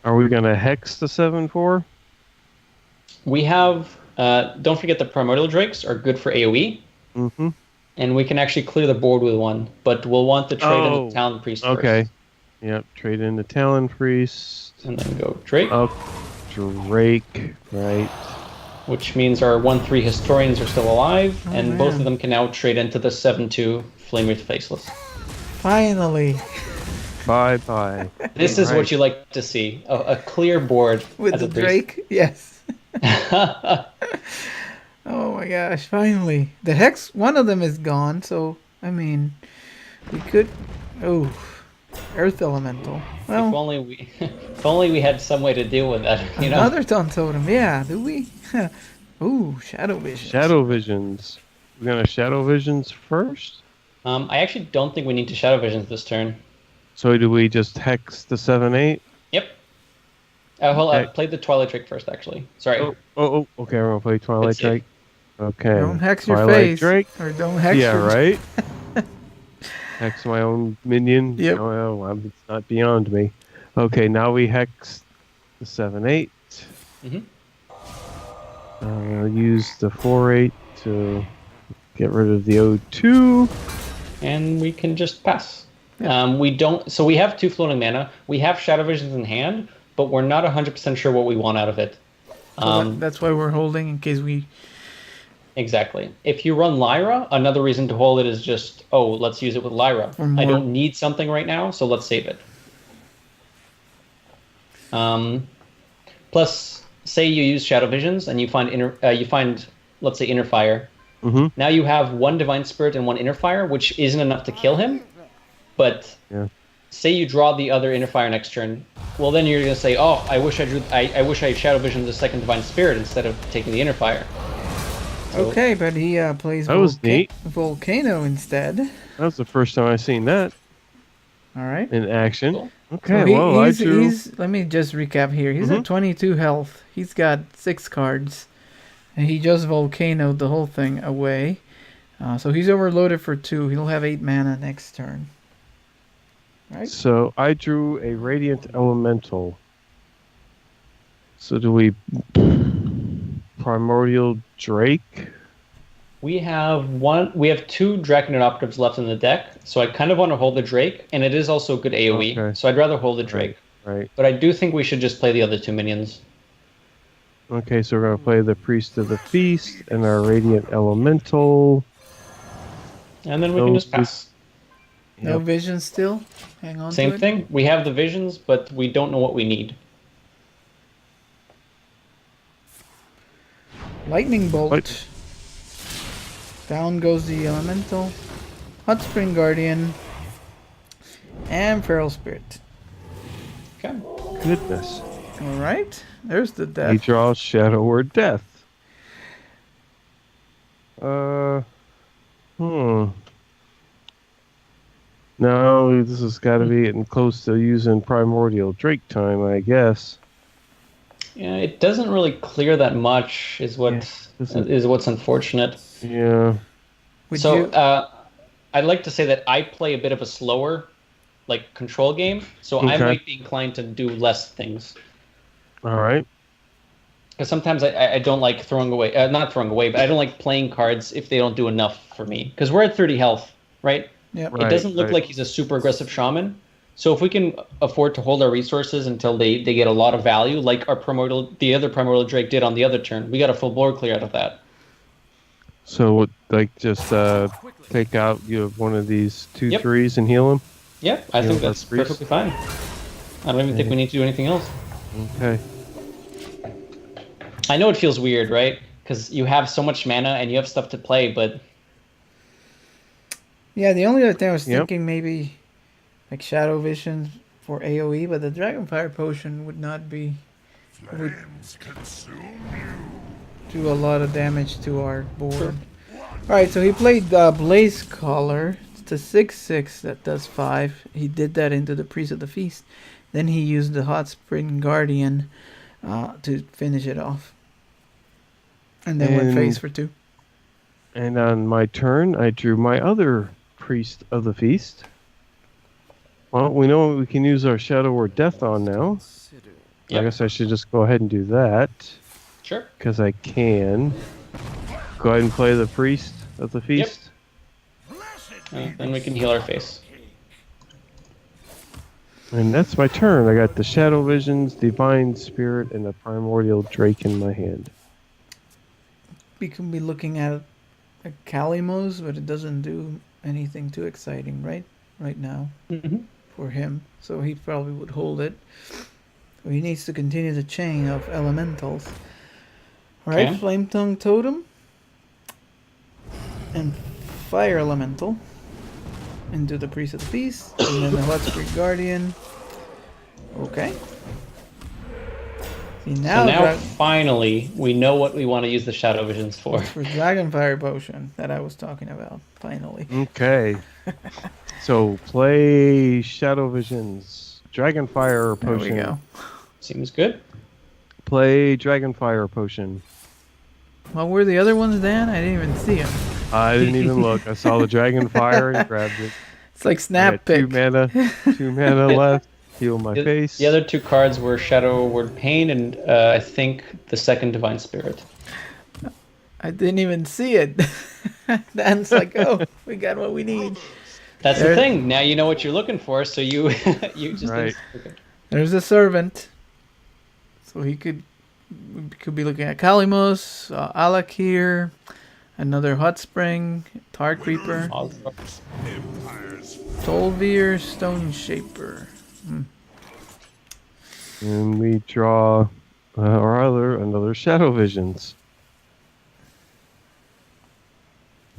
S2: Are we gonna hex the 7/4?
S3: We have. Don't forget the Primordial Drakes are good for AoE.
S2: Mm-hmm.
S3: And we can actually clear the board with one, but we'll want to trade in the Talon Priest first.
S2: Okay. Yep. Trade in the Talon Priest.
S3: And then go Drake.
S2: Drake. Right.
S3: Which means our 1/3 Historians are still alive, and
S1: man.
S3: both of them can now trade into the 7/2 Flamewraith Faceless.
S1: Finally.
S2: Bye.
S3: This is what you like to see. A clear board.
S1: With
S3: as
S1: the
S3: a priest.
S1: Drake? Yes. Oh my gosh, finally. The Hex, one of them is gone, so, I mean, we could... Oh, Earth Elemental. Well,
S3: if only we had some way to deal with that, you know?
S1: Another Taunt Totem, yeah, do we? Ooh, Shadow Visions.
S2: Shadow Visions. We're gonna Shadow Visions first?
S3: I actually don't think we need to Shadow Visions this turn.
S2: So do we just hex the 7/8?
S3: Yep. Hold on, play the Twilight Drake first, actually. Sorry.
S2: Okay, we're gonna play Twilight Drake. Okay.
S1: Don't hex your
S2: Twilight
S1: face.
S2: Drake.
S1: Or don't hex
S2: Yeah,
S1: your...
S2: right? Hex my own minion?
S1: Yep.
S2: Oh, it's not beyond me. Okay, now we hex the 7/8. Use the 4/8 to get rid of the O2.
S3: And we can just pass. We don't. So we have 2 floating mana. We have Shadow Visions in hand, but we're not 100% sure what we want out of it.
S1: So that's why we're holding, in case we...
S3: Exactly. If you run Lyra, another reason to hold it is just, let's use it with Lyra. I don't need something right now, so let's save it. Plus, say you use Shadow Visions and you find let's say Inner Fire.
S2: Mm-hmm.
S3: Now you have 1 Divine Spirit and 1 Inner Fire, which isn't enough to kill him. But say you draw the other Inner Fire next turn, well then you're gonna say, I wish I Shadow Visioned the 2nd Divine Spirit instead of taking the Inner Fire. So,
S1: okay, but he plays Volcano instead.
S2: That was the first time I've seen that.
S1: All right.
S2: In action.
S3: Cool.
S2: Okay,
S1: so let me just recap here. He's at 22 health. He's got 6 cards. And he just Volcanoed the whole thing away. So he's overloaded for 2. He'll have 8 mana next turn. Right?
S2: So I drew a Radiant Elemental. So do we Primordial Drake?
S3: We have 2 Draconid Operatives left in the deck, so I kind of want to hold the Drake, and it is also good AoE, so I'd rather hold the Drake.
S2: Right.
S3: But I do think we should just play the other 2 minions.
S2: Okay, so we're going to play the Priest of the Feast and our Radiant Elemental.
S3: And then we can just pass.
S1: No vision still? Hang on.
S3: Same thing. We have the visions, but we don't know what we need.
S1: Lightning Bolt. Down goes the Elemental. Hot Spring Guardian. And Feral Spirit.
S3: Okay.
S2: Goodness.
S1: Alright. There's the death.
S2: He draws Shadow or Death. No, this has got to be getting close to using Primordial Drake time, I guess.
S3: Yeah, it doesn't really clear that much, is what's unfortunate.
S2: Yeah.
S3: I'd like to say that I play a bit of a slower, control game, so I might be inclined to do less things.
S2: All right.
S3: Because sometimes I don't like throwing away, not throwing away, but I don't like playing cards if they don't do enough for me. Because we're at 30 health, right?
S1: Yep.
S3: It doesn't look like he's a super aggressive shaman. So if we can afford to hold our resources until they get a lot of value, like the other Primordial Drake did on the other turn, we got a full board clear out of that.
S2: So, just take out one of these 2/3s and heal him?
S3: Yeah, I think that's perfectly fine. I don't even think we need to do anything else.
S2: Okay.
S3: I know it feels weird, right? Because you have so much mana and you have stuff to play, but...
S1: Yeah, the only other thing I was thinking maybe like Shadow Vision for AoE, but the Dragonfire Potion would not be... would do a lot of damage to our board. Sure. Alright, so he played Blaze Caller. It's a 6/6 that does 5. He did that into the Priest of the Feast. Then he used the Hot Spring Guardian to finish it off. And then went phase for 2.
S2: And on my turn, I drew my other Priest of the Feast. Well, we know we can use our Shadow Word Death on now. Yep. I guess I should just go ahead and do that.
S3: Sure.
S2: Because I can. Go ahead and play the Priest of the Feast.
S3: Yep. Then we can heal our face.
S2: And that's my turn. I got the Shadow Visions, Divine Spirit, and the Primordial Drake in my hand.
S1: We can be looking at a Kalimos, but it doesn't do anything too exciting right now for him. So he probably would hold it. So he needs to continue the chain of elementals. Alright, Flame Tongue Totem. And Fire Elemental. Into the Priest of the Feast. And then the Hot Spring Guardian. Okay. See,
S3: now finally, we know what we want to use the Shadow Visions for.
S1: For Dragonfire Potion that I was talking about. Finally.
S2: Okay. So play Shadow Visions. Dragonfire Potion.
S1: There we go.
S3: Seems good.
S2: Play Dragonfire Potion.
S1: What were the other ones, Dan? I didn't even see them.
S2: I didn't even look. I saw the Dragonfire and grabbed it.
S1: It's like Snap Pick.
S2: 2 mana left. Heal my face.
S3: The other 2 cards were Shadow Word Pain and I think the second Divine Spirit.
S1: I didn't even see it. Dan's like, oh, we got what we need.
S3: That's the thing. Now you know what you're looking for, so you just...
S2: Right.
S1: There's a Servant. So he could be looking at Kalimos, Alakir, another Hot Spring, Tar Creeper, Tolvir, Stone Shaper.
S2: And we draw another Shadow Visions.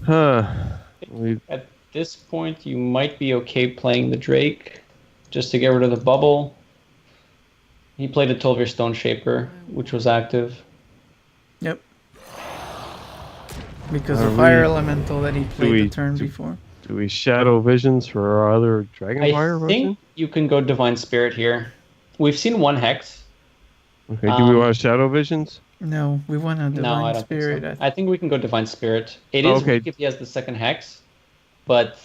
S3: At this point, you might be okay playing the Drake, just to get rid of the bubble. He played a Tolvir Stone Shaper, which was active.
S1: Yep. Because of Fire Elemental that he played the turn before.
S2: Do we Shadow Visions for our other Dragonfire?
S3: I think you can go Divine Spirit here. We've seen 1 Hex.
S2: Okay, do we want Shadow Visions?
S1: No, we want a Divine Spirit.
S3: Think so. I think we can go Divine Spirit. It is weak if he has the second Hex, but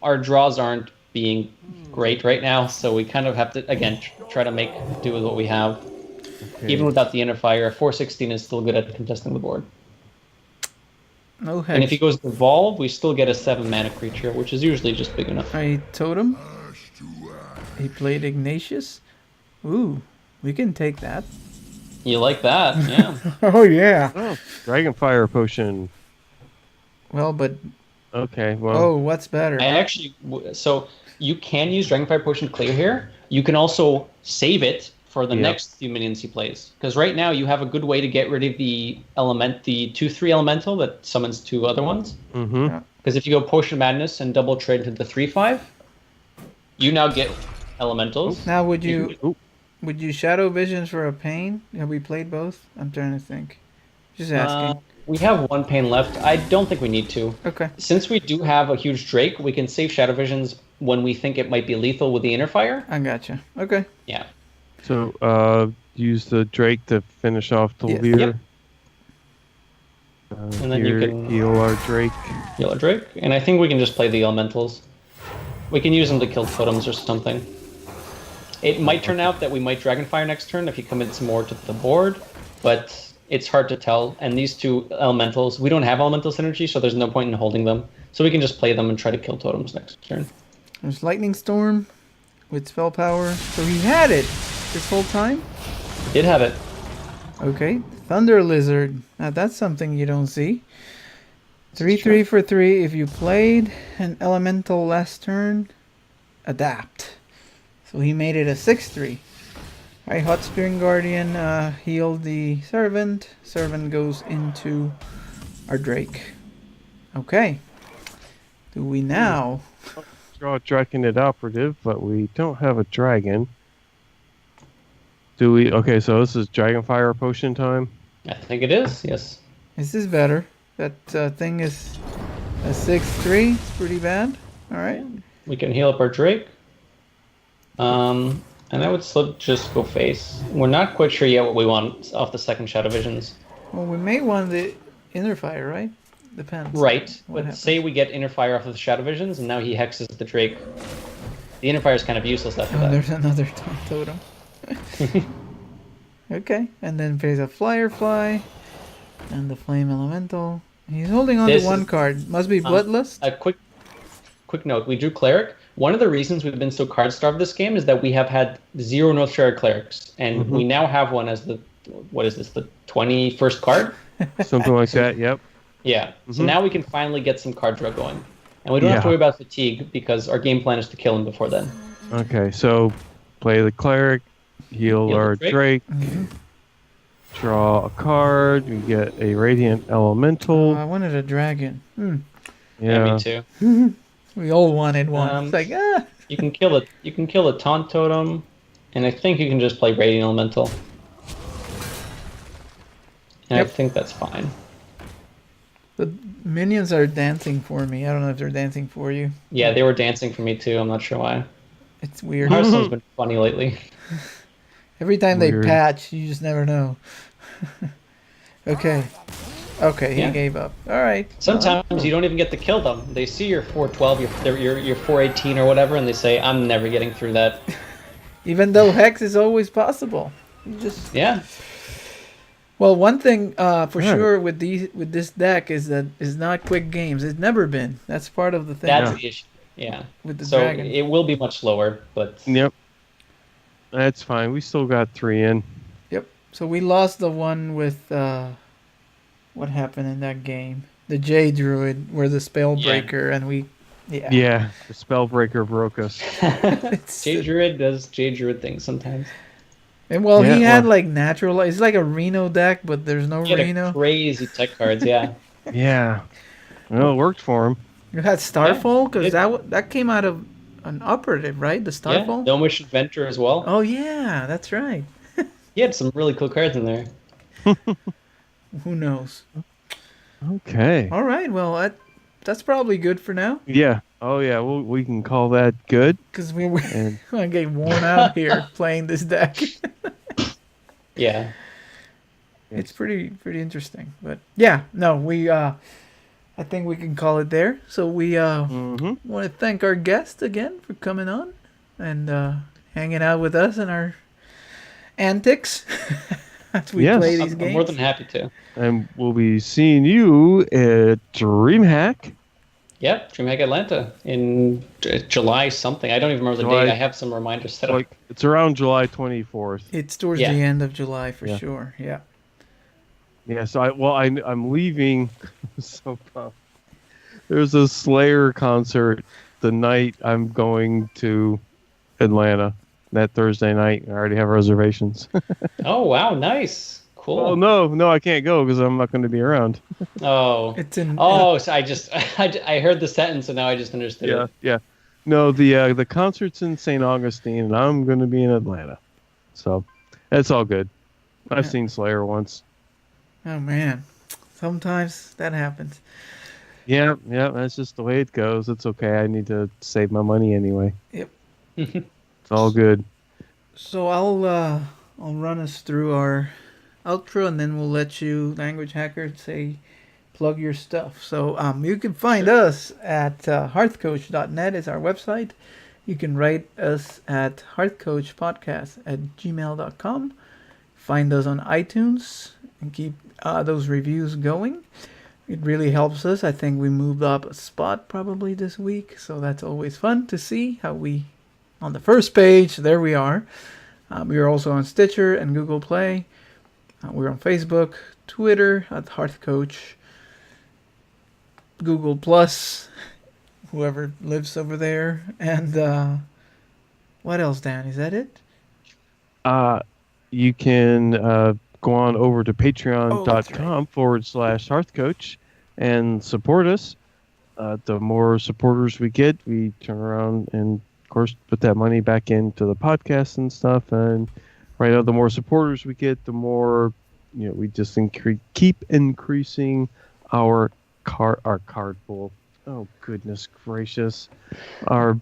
S3: our draws aren't being great right now, so we kind of have to, again, try to make do with what we have. Okay. Even without the Inner Fire, 416 is still good at contesting the board.
S1: No hex.
S3: And if he goes Evolve, we still get a 7 mana creature, which is usually just big enough.
S1: A Totem. He played Ignatius. Ooh, we can take that.
S3: You like that, yeah.
S1: Oh, yeah.
S2: Oh, Dragonfire Potion.
S1: Well, but...
S2: Okay, well...
S1: Oh, what's better?
S3: So you can use Dragonfire Potion to clear here. You can also save it for the next few minions he plays. Because right now you have a good way to get rid of the 2/3 elemental that summons 2 other ones. Because if you go Potion Madness and double trade into the 3/5, you now get elementals.
S1: Now would you Shadow Visions for a Pain? Have we played both? I'm trying to think. Just asking.
S3: We have 1 Pain left. I don't think we need to.
S1: Okay.
S3: Since we do have a huge Drake, we can save Shadow Visions when we think it might be lethal with the Inner Fire.
S1: I gotcha. Okay.
S3: Yeah.
S2: So, use the Drake to finish off Tolvir.
S3: Yep. And then you can
S2: heal our Drake.
S3: Heal our Drake. And I think we can just play the elementals. We can use them to kill totems or something. It might turn out that we might Dragonfire next turn if he commits more to the board, but it's hard to tell. And these 2 elementals, we don't have elemental synergy, so there's no point in holding them. So we can just play them and try to kill totems next turn.
S1: There's Lightning Storm with spell power. So he had it this whole time?
S3: Did have it.
S1: Okay. Thunder Lizard. Now that's something you don't see. 3/3 for 3. If you played an elemental last turn, adapt. So he made it a 6/3. Alright, Hot Spring Guardian heal the servant. Servant goes into our Drake. Okay. Do we now...
S2: Draw a Draconid Operative, but we don't have a dragon. Do we? Okay, so this is Dragonfire Potion time?
S3: I think it is, yes.
S1: This is better. That thing is a 6/3. It's pretty bad. Alright.
S3: We can heal up our Drake. And I would just go face. We're not quite sure yet what we want off the second Shadow Visions.
S1: Well, we may want the Inner Fire, right? Depends.
S3: Right, but say we get Inner Fire off of the Shadow Visions, and now he hexes the Drake. The Inner Fire is kind of useless after that.
S1: There's another totem. Okay, and then plays a Flyer Fly, and the Flame Elemental. He's holding on to one card. Must be Bloodlust.
S3: A quick note. We drew Cleric. One of the reasons we've been so card-starved this game is that we have had 0 North Shard Clerics, and we now have one as the 21st card?
S2: Something like that, yep.
S3: Yeah, so now we can finally get some card draw going. And we don't have to worry about fatigue, because our game plan is to kill him before then.
S2: Okay, so play the Cleric, heal our Drake, draw a card, we get a Radiant Elemental.
S1: I wanted a dragon.
S3: Yeah, me too.
S1: We all wanted one. It's like,
S3: You can kill the Taunt Totem, and I think you can just play Radiant Elemental. And I think that's fine.
S1: The minions are dancing for me. I don't know if they're dancing for you.
S3: Yeah, they were dancing for me too. I'm not sure why.
S1: It's weird.
S3: Hearthstone's been funny lately.
S1: Every time they patch, you just never know. Okay, he gave up. All right.
S3: Sometimes you don't even get to kill them. They see your 412, your 418 or whatever, and they say, "I'm never getting through that."
S1: Even though hex is always possible. You just Well, one thing for sure with this deck is that it's not quick games. It's never been. That's part of the thing.
S3: That's the issue. Yeah.
S1: With the dragon.
S3: It will be much slower, but
S2: Yep. That's fine. We still got 3 in.
S1: Yep. So we lost the one with what happened in that game? The J Druid, where the Spellbreaker, and we
S2: Yeah, the Spellbreaker broke us.
S3: J Druid does J Druid things sometimes.
S1: And he had like natural. It's like a Reno deck, but there's no Reno.
S3: Crazy tech cards, yeah.
S2: Yeah. Well, it worked for him.
S1: You had Starfall because that came out of an operative, right? The Starfall.
S3: Yeah, Gnomish Adventure as well.
S1: Oh yeah, that's right.
S3: He had some really cool cards in there.
S1: Who knows?
S2: Okay.
S1: All right. Well, that's probably good for now.
S2: Yeah. Oh yeah. We can call that good.
S1: Because we're gonna get worn out here playing this deck.
S3: Yeah.
S1: It's pretty interesting, but yeah, no, I think we can call it there. So we want to thank our guest again for coming on and hanging out with us and our antics as we play these games.
S3: I'm more than happy to.
S2: And we'll be seeing you at DreamHack.
S3: Yep, DreamHack Atlanta in July something. I don't even remember the date. I have some reminders set up.
S2: It's around July 24th.
S1: It's towards the end of July for sure. Yeah.
S2: Yeah. So I'm leaving. So there's a Slayer concert the night I'm going to Atlanta. That Thursday night. I already have reservations.
S3: Oh wow, nice. Cool.
S2: Oh no, I can't go because I'm not going to be around.
S3: Oh, so I heard the sentence and now I just understood it.
S2: Yeah. No, the concert's in St. Augustine and I'm going to be in Atlanta, so that's all good. I've seen Slayer once.
S1: Oh man, sometimes that happens.
S2: Yeah, that's just the way it goes. It's okay. I need to save my money anyway.
S1: Yep.
S2: It's all good.
S1: So I'll run us through our outro and then we'll let you, Language Hacker, plug your stuff. So you can find us at hearthcoach.net is our website. You can write us at hearthcoachpodcast@gmail.com. Find us on iTunes and keep those reviews going. It really helps us. I think we moved up a spot probably this week, so that's always fun to see how we, on the first page, there we are. We are also on Stitcher and Google Play. We're on Facebook, Twitter at HearthCoach, Google Plus, whoever lives over there, and what else, Dan? Is that it?
S2: you can go on over to patreon.com/HearthCoach and support us. The more supporters we get, we turn around and, of course, put that money back into the podcast and stuff. And right now, the more supporters we get, the more, we just keep increasing our card pool. Oh, goodness gracious. Our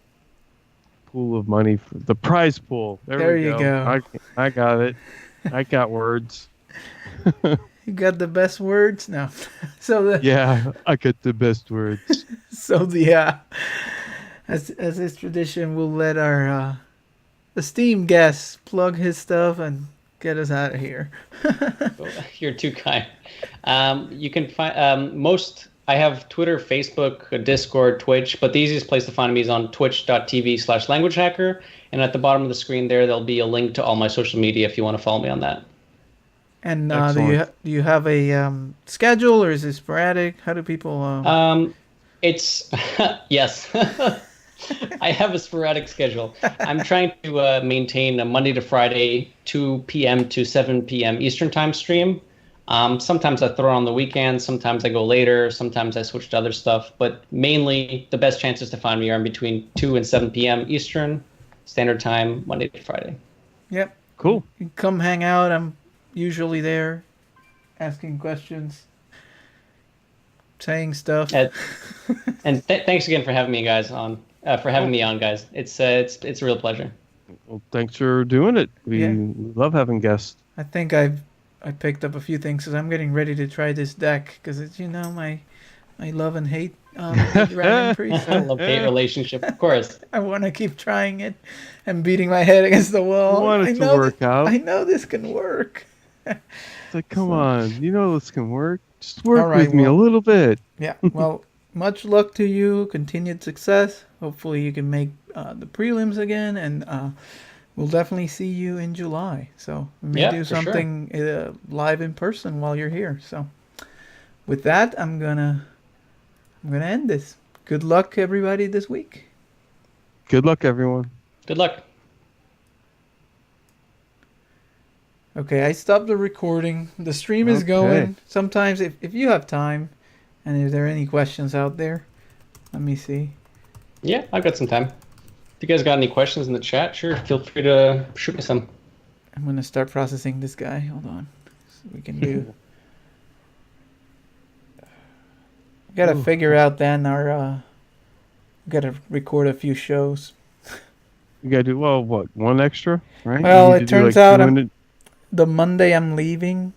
S2: pool of money, for the prize pool. There we go. I got it. I got words.
S1: You got the best words? No.
S2: Yeah, I got the best words.
S1: So as is tradition, we'll let our esteemed guest plug his stuff and get us out of here.
S3: You're too kind. You can find I have Twitter, Facebook, Discord, Twitch, but the easiest place to find me is on twitch.tv/languagehacker. And at the bottom of the screen there'll be a link to all my social media if you want to follow me on that.
S1: And do you have a schedule, or is it sporadic? How do people?
S3: It's yes. I have a sporadic schedule. I'm trying to maintain a Monday to Friday 2 p.m. to 7 p.m. Eastern time stream. Sometimes I throw it on the weekends. Sometimes I go later. Sometimes I switch to other stuff. But mainly, the best chances to find me are in between 2 and 7 p.m. Eastern Standard Time, Monday to Friday.
S1: Yep.
S2: Cool.
S1: You can come hang out. I'm usually there, asking questions, saying stuff.
S3: And thanks again for having me, guys. For having me on, guys. It's a real pleasure.
S2: Well, thanks for doing it. We love having guests.
S1: I think I picked up a few things because I'm getting ready to try this deck because it's my love and hate Dragon Priest.
S3: Love-hate relationship, of course.
S1: I want to keep trying it and beating my head against the wall.
S2: You want it to work out.
S1: I know this can work.
S2: It's like, come on, this can work. Just work with me a little bit.
S1: Yeah. Well, much luck to you. Continued success. Hopefully you can make the prelims again, and we'll definitely see you in July. So we may do something live in person while you're here. So with that, I'm gonna end this. Good luck, everybody, this week.
S2: Good luck, everyone.
S3: Good luck.
S1: Okay, I stopped the recording. The stream is going. Sometimes, if you have time, and if there are any questions out there, let me see.
S3: Yeah, I've got some time. If you guys got any questions in the chat, sure, feel free to shoot me some.
S1: I'm going to start processing this guy. Hold on. So we can do... We got to figure out then our... We got to record a few shows.
S2: You got to do, one extra, right?
S1: Well, it turns out the Monday I'm leaving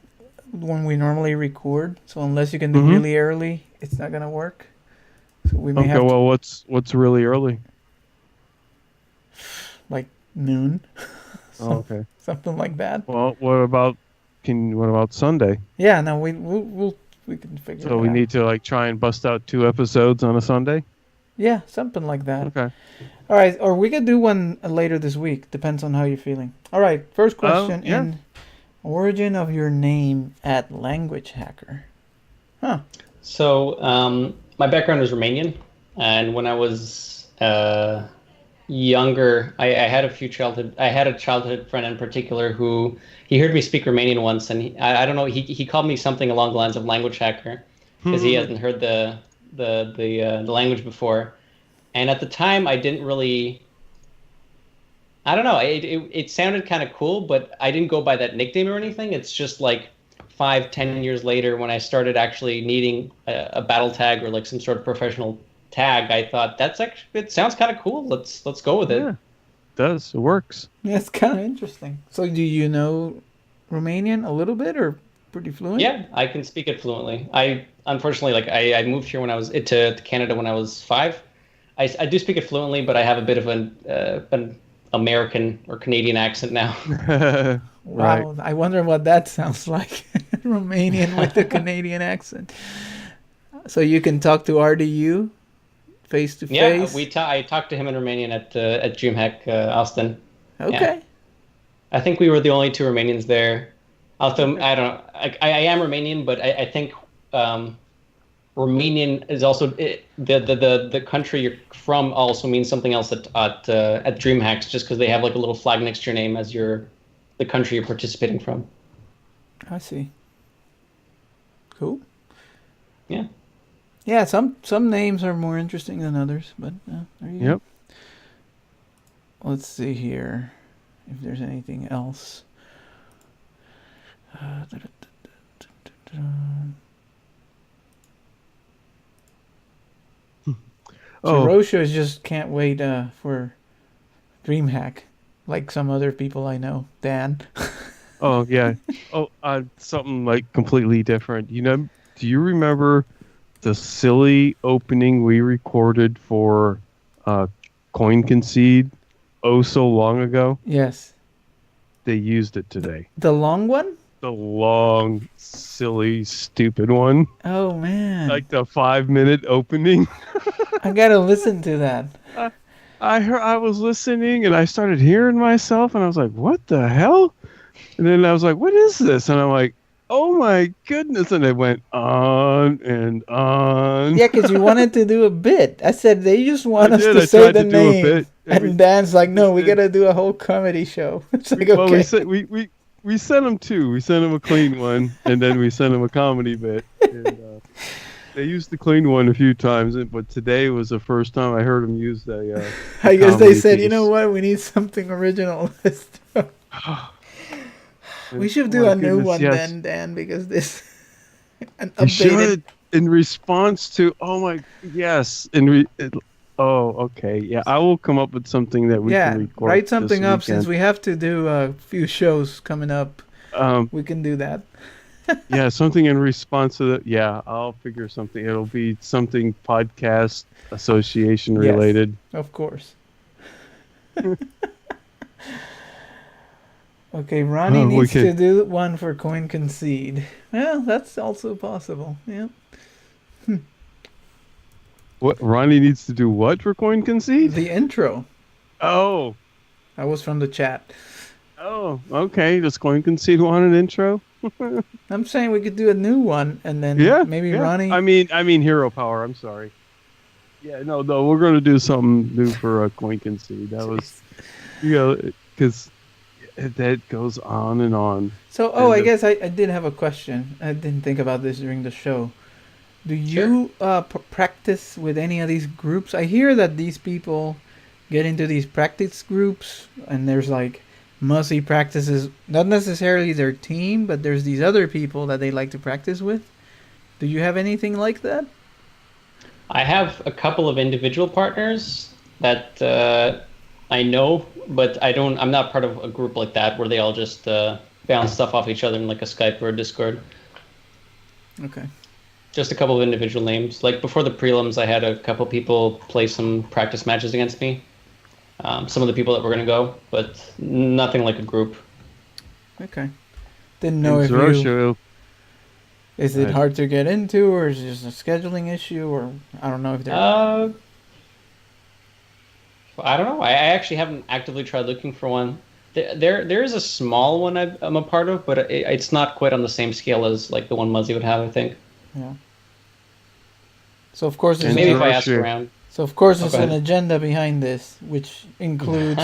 S1: when we normally record. So unless you can do really early, it's not going to work. So we may have
S2: what's really early?
S1: Like noon.
S2: Okay.
S1: Something like that.
S2: Well, what about Sunday?
S1: Yeah, no, we can figure it out.
S2: So we need to try and bust out 2 episodes on a Sunday?
S1: Yeah, something like that.
S2: Okay.
S1: All right, or we could do one later this week. Depends on how you're feeling. All right, first question in origin of your name at Languagehacker. Huh.
S3: So, my background is Romanian, and when I was younger, I had a childhood friend in particular who he heard me speak Romanian once, and I don't know, he called me something along the lines of language hacker because he hasn't heard the language before, and at the time I didn't really. I don't know. It sounded kind of cool, but I didn't go by that nickname or anything. It's just 5-10 years later when I started actually needing a battle tag or some sort of professional tag, I thought it sounds kind of cool. Let's go with it.
S2: Yeah, it does. It works.
S1: Yeah, it's kind of interesting. So do you know Romanian a little bit or pretty fluent?
S3: Yeah, I can speak it fluently. I unfortunately I moved here when I was to Canada when I was 5. I do speak it fluently, but I have a bit of an American or Canadian accent now.
S1: Wow,
S2: Right.
S1: I wonder what that sounds like. Romanian with a Canadian accent. So you can talk to RDU face to face?
S3: Yeah, I talked to him in Romanian at DreamHack Austin.
S1: Okay.
S3: Yeah. I think we were the only 2 Romanians there. Although, I don't know. I am Romanian, but I think Romanian is also the country you're from also means something else at DreamHacks, just because they have a little flag next to your name as your the country you're participating from.
S1: I see. Cool.
S3: Yeah.
S1: Yeah, some names are more interesting than others, but there you go. Let's see here if there's anything else. Rosha just can't wait for DreamHack, like some other people I know. Dan.
S2: Oh yeah. Oh, something like completely different. Do you remember the silly opening we recorded for Coin Concede so long ago?
S1: Yes.
S2: They used it today.
S1: The long one?
S2: The long, silly, stupid one.
S1: Oh man.
S2: Like the 5-minute opening.
S1: I gotta listen to that.
S2: I was listening and I started hearing myself and I was like, what the hell? And then I was like, what is this? And I'm like, oh my goodness. And it went on and on.
S1: Yeah, because you wanted to do a bit. I said, they just want us to say the name. And Dan's like, no, we got to do a whole comedy show. It's like, okay.
S2: Well, we sent him two. We sent him a clean one, and then we sent him a comedy bit. And, they used the clean one a few times, but today was the first time I heard him use the
S1: I guess they said, piece. You know what? We need something original. We should do a new one then, Dan, because this an updated.
S2: Should, in response to okay, yeah, I will come up with something that we can record.
S1: Write something up since we have to do a few shows coming up. We can do that.
S2: Yeah, something in response to that. Yeah, I'll figure something. It'll be something podcast association related.
S1: Yes, of course. Okay, Ronnie needs to do one for Coin Concede. Well, that's also possible. Yeah.
S2: What Ronnie needs to do? What for Coin Concede?
S1: The intro.
S2: Oh,
S1: that was from the chat.
S2: Oh, okay. Does Coin Concede want an intro?
S1: I'm saying we could do a new one, and then maybe Ronnie.
S2: I mean Hero Power. I'm sorry. Yeah, no, we're going to do something new for Coin Concede. That was, because that goes on and on.
S1: So, I guess I did have a question. I didn't think about this during the show. Do you practice with any of these groups? I hear that these people get into these practice groups, and there's like must-see practices, not necessarily their team, but there's these other people that they like to practice with. Do you have anything like that?
S3: I have a couple of individual partners that I know, but I'm not part of a group like that where they all just bounce stuff off each other in like a Skype or a Discord.
S1: Okay.
S3: Just a couple of individual names. Like before the prelims, I had a couple people play some practice matches against me. Some of the people that were going to go, but nothing like a group.
S1: Okay. Didn't know if you... Is it hard to get into, or is it just a scheduling issue, or I don't know if they're...
S3: I don't know. I actually haven't actively tried looking for one. There is a small one I'm a part of, but it's not quite on the same scale as like the one Muzzy would have, I think.
S1: Yeah. So of course,
S3: maybe if I ask around.
S1: So of course, there's an agenda behind this, which includes,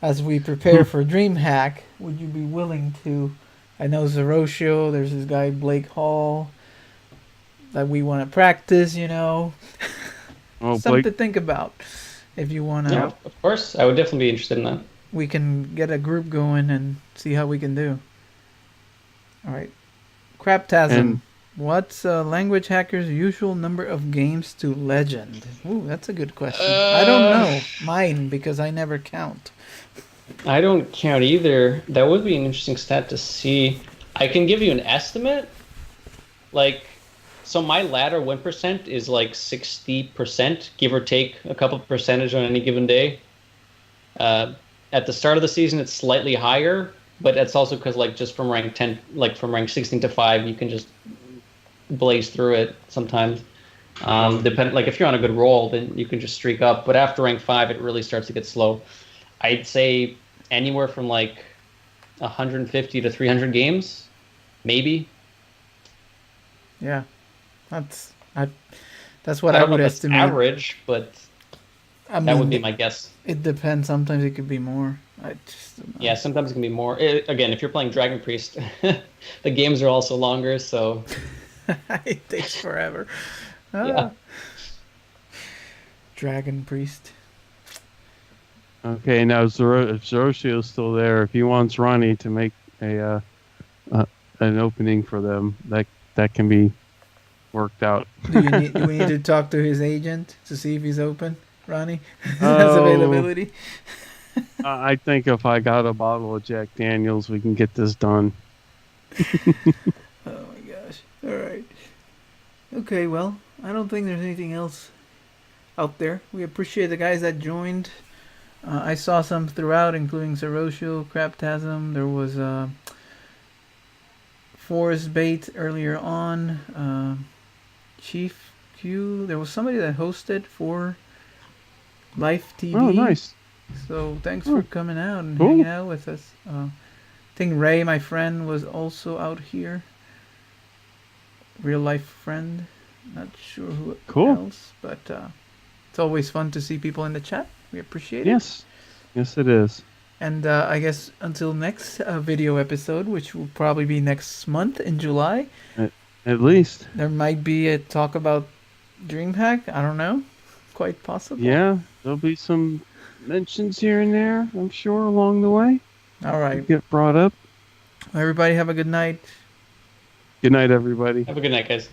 S1: as we prepare for DreamHack, would you be willing to? I know Zeroshio, there's this guy Blake Hall that we want to practice. Something to think about if you want to.
S3: Yeah, of course, I would definitely be interested in that.
S1: We can get a group going and see how we can do. All right, Craptasm. What's Languagehacker's usual number of games to Legend? Ooh, that's a good question. I don't know. Mine, because I never count.
S3: I don't count either. That would be an interesting stat to see. I can give you an estimate. So my ladder win percent is like 60%, give or take a couple percentage on any given day. At the start of the season, it's slightly higher, but that's also because just from rank 10, from rank 16 to 5, you can just blaze through it sometimes. If you're on a good roll, then you can just streak up. But after rank 5, it really starts to get slow. I'd say anywhere from 150 to 300 games, maybe.
S1: Yeah, that's what I would estimate.
S3: Average, but
S1: I mean,
S3: that would be my guess.
S1: It depends. Sometimes it could be more.
S3: Yeah, sometimes it can be more. Again, if you're playing Dragon Priest, the games are also longer, so
S1: it takes forever.
S3: Yeah.
S1: Dragon Priest.
S2: Okay, now if Zeroshio's still there, if he wants Ronnie to make an opening for them, that can be worked out.
S1: Do we need to talk to his agent to see if he's open, Ronnie? Has availability.
S2: I think if I got a bottle of Jack Daniels, we can get this done.
S1: Oh my gosh! All right. Okay, well, I don't think there's anything else out there. We appreciate the guys that joined. I saw some throughout, including Zeroshio, Craptasm. There was Forest Bait earlier on. Chief Q. There was somebody that hosted for Life TV.
S2: Oh, nice.
S1: So thanks for coming out and hanging out with us. I think Ray, my friend, was also out here. Real life friend. Not sure who else, but it's always fun to see people in the chat. We appreciate it.
S2: Yes it is.
S1: And I guess until next video episode, which will probably be next month in July.
S2: At least.
S1: There might be a talk about DreamHack. I don't know. Quite possible.
S2: Yeah, there'll be some mentions here and there, I'm sure, along the way.
S1: All right.
S2: Get brought up.
S1: Everybody have a good night.
S2: Good night, everybody.
S3: Have a good night, guys.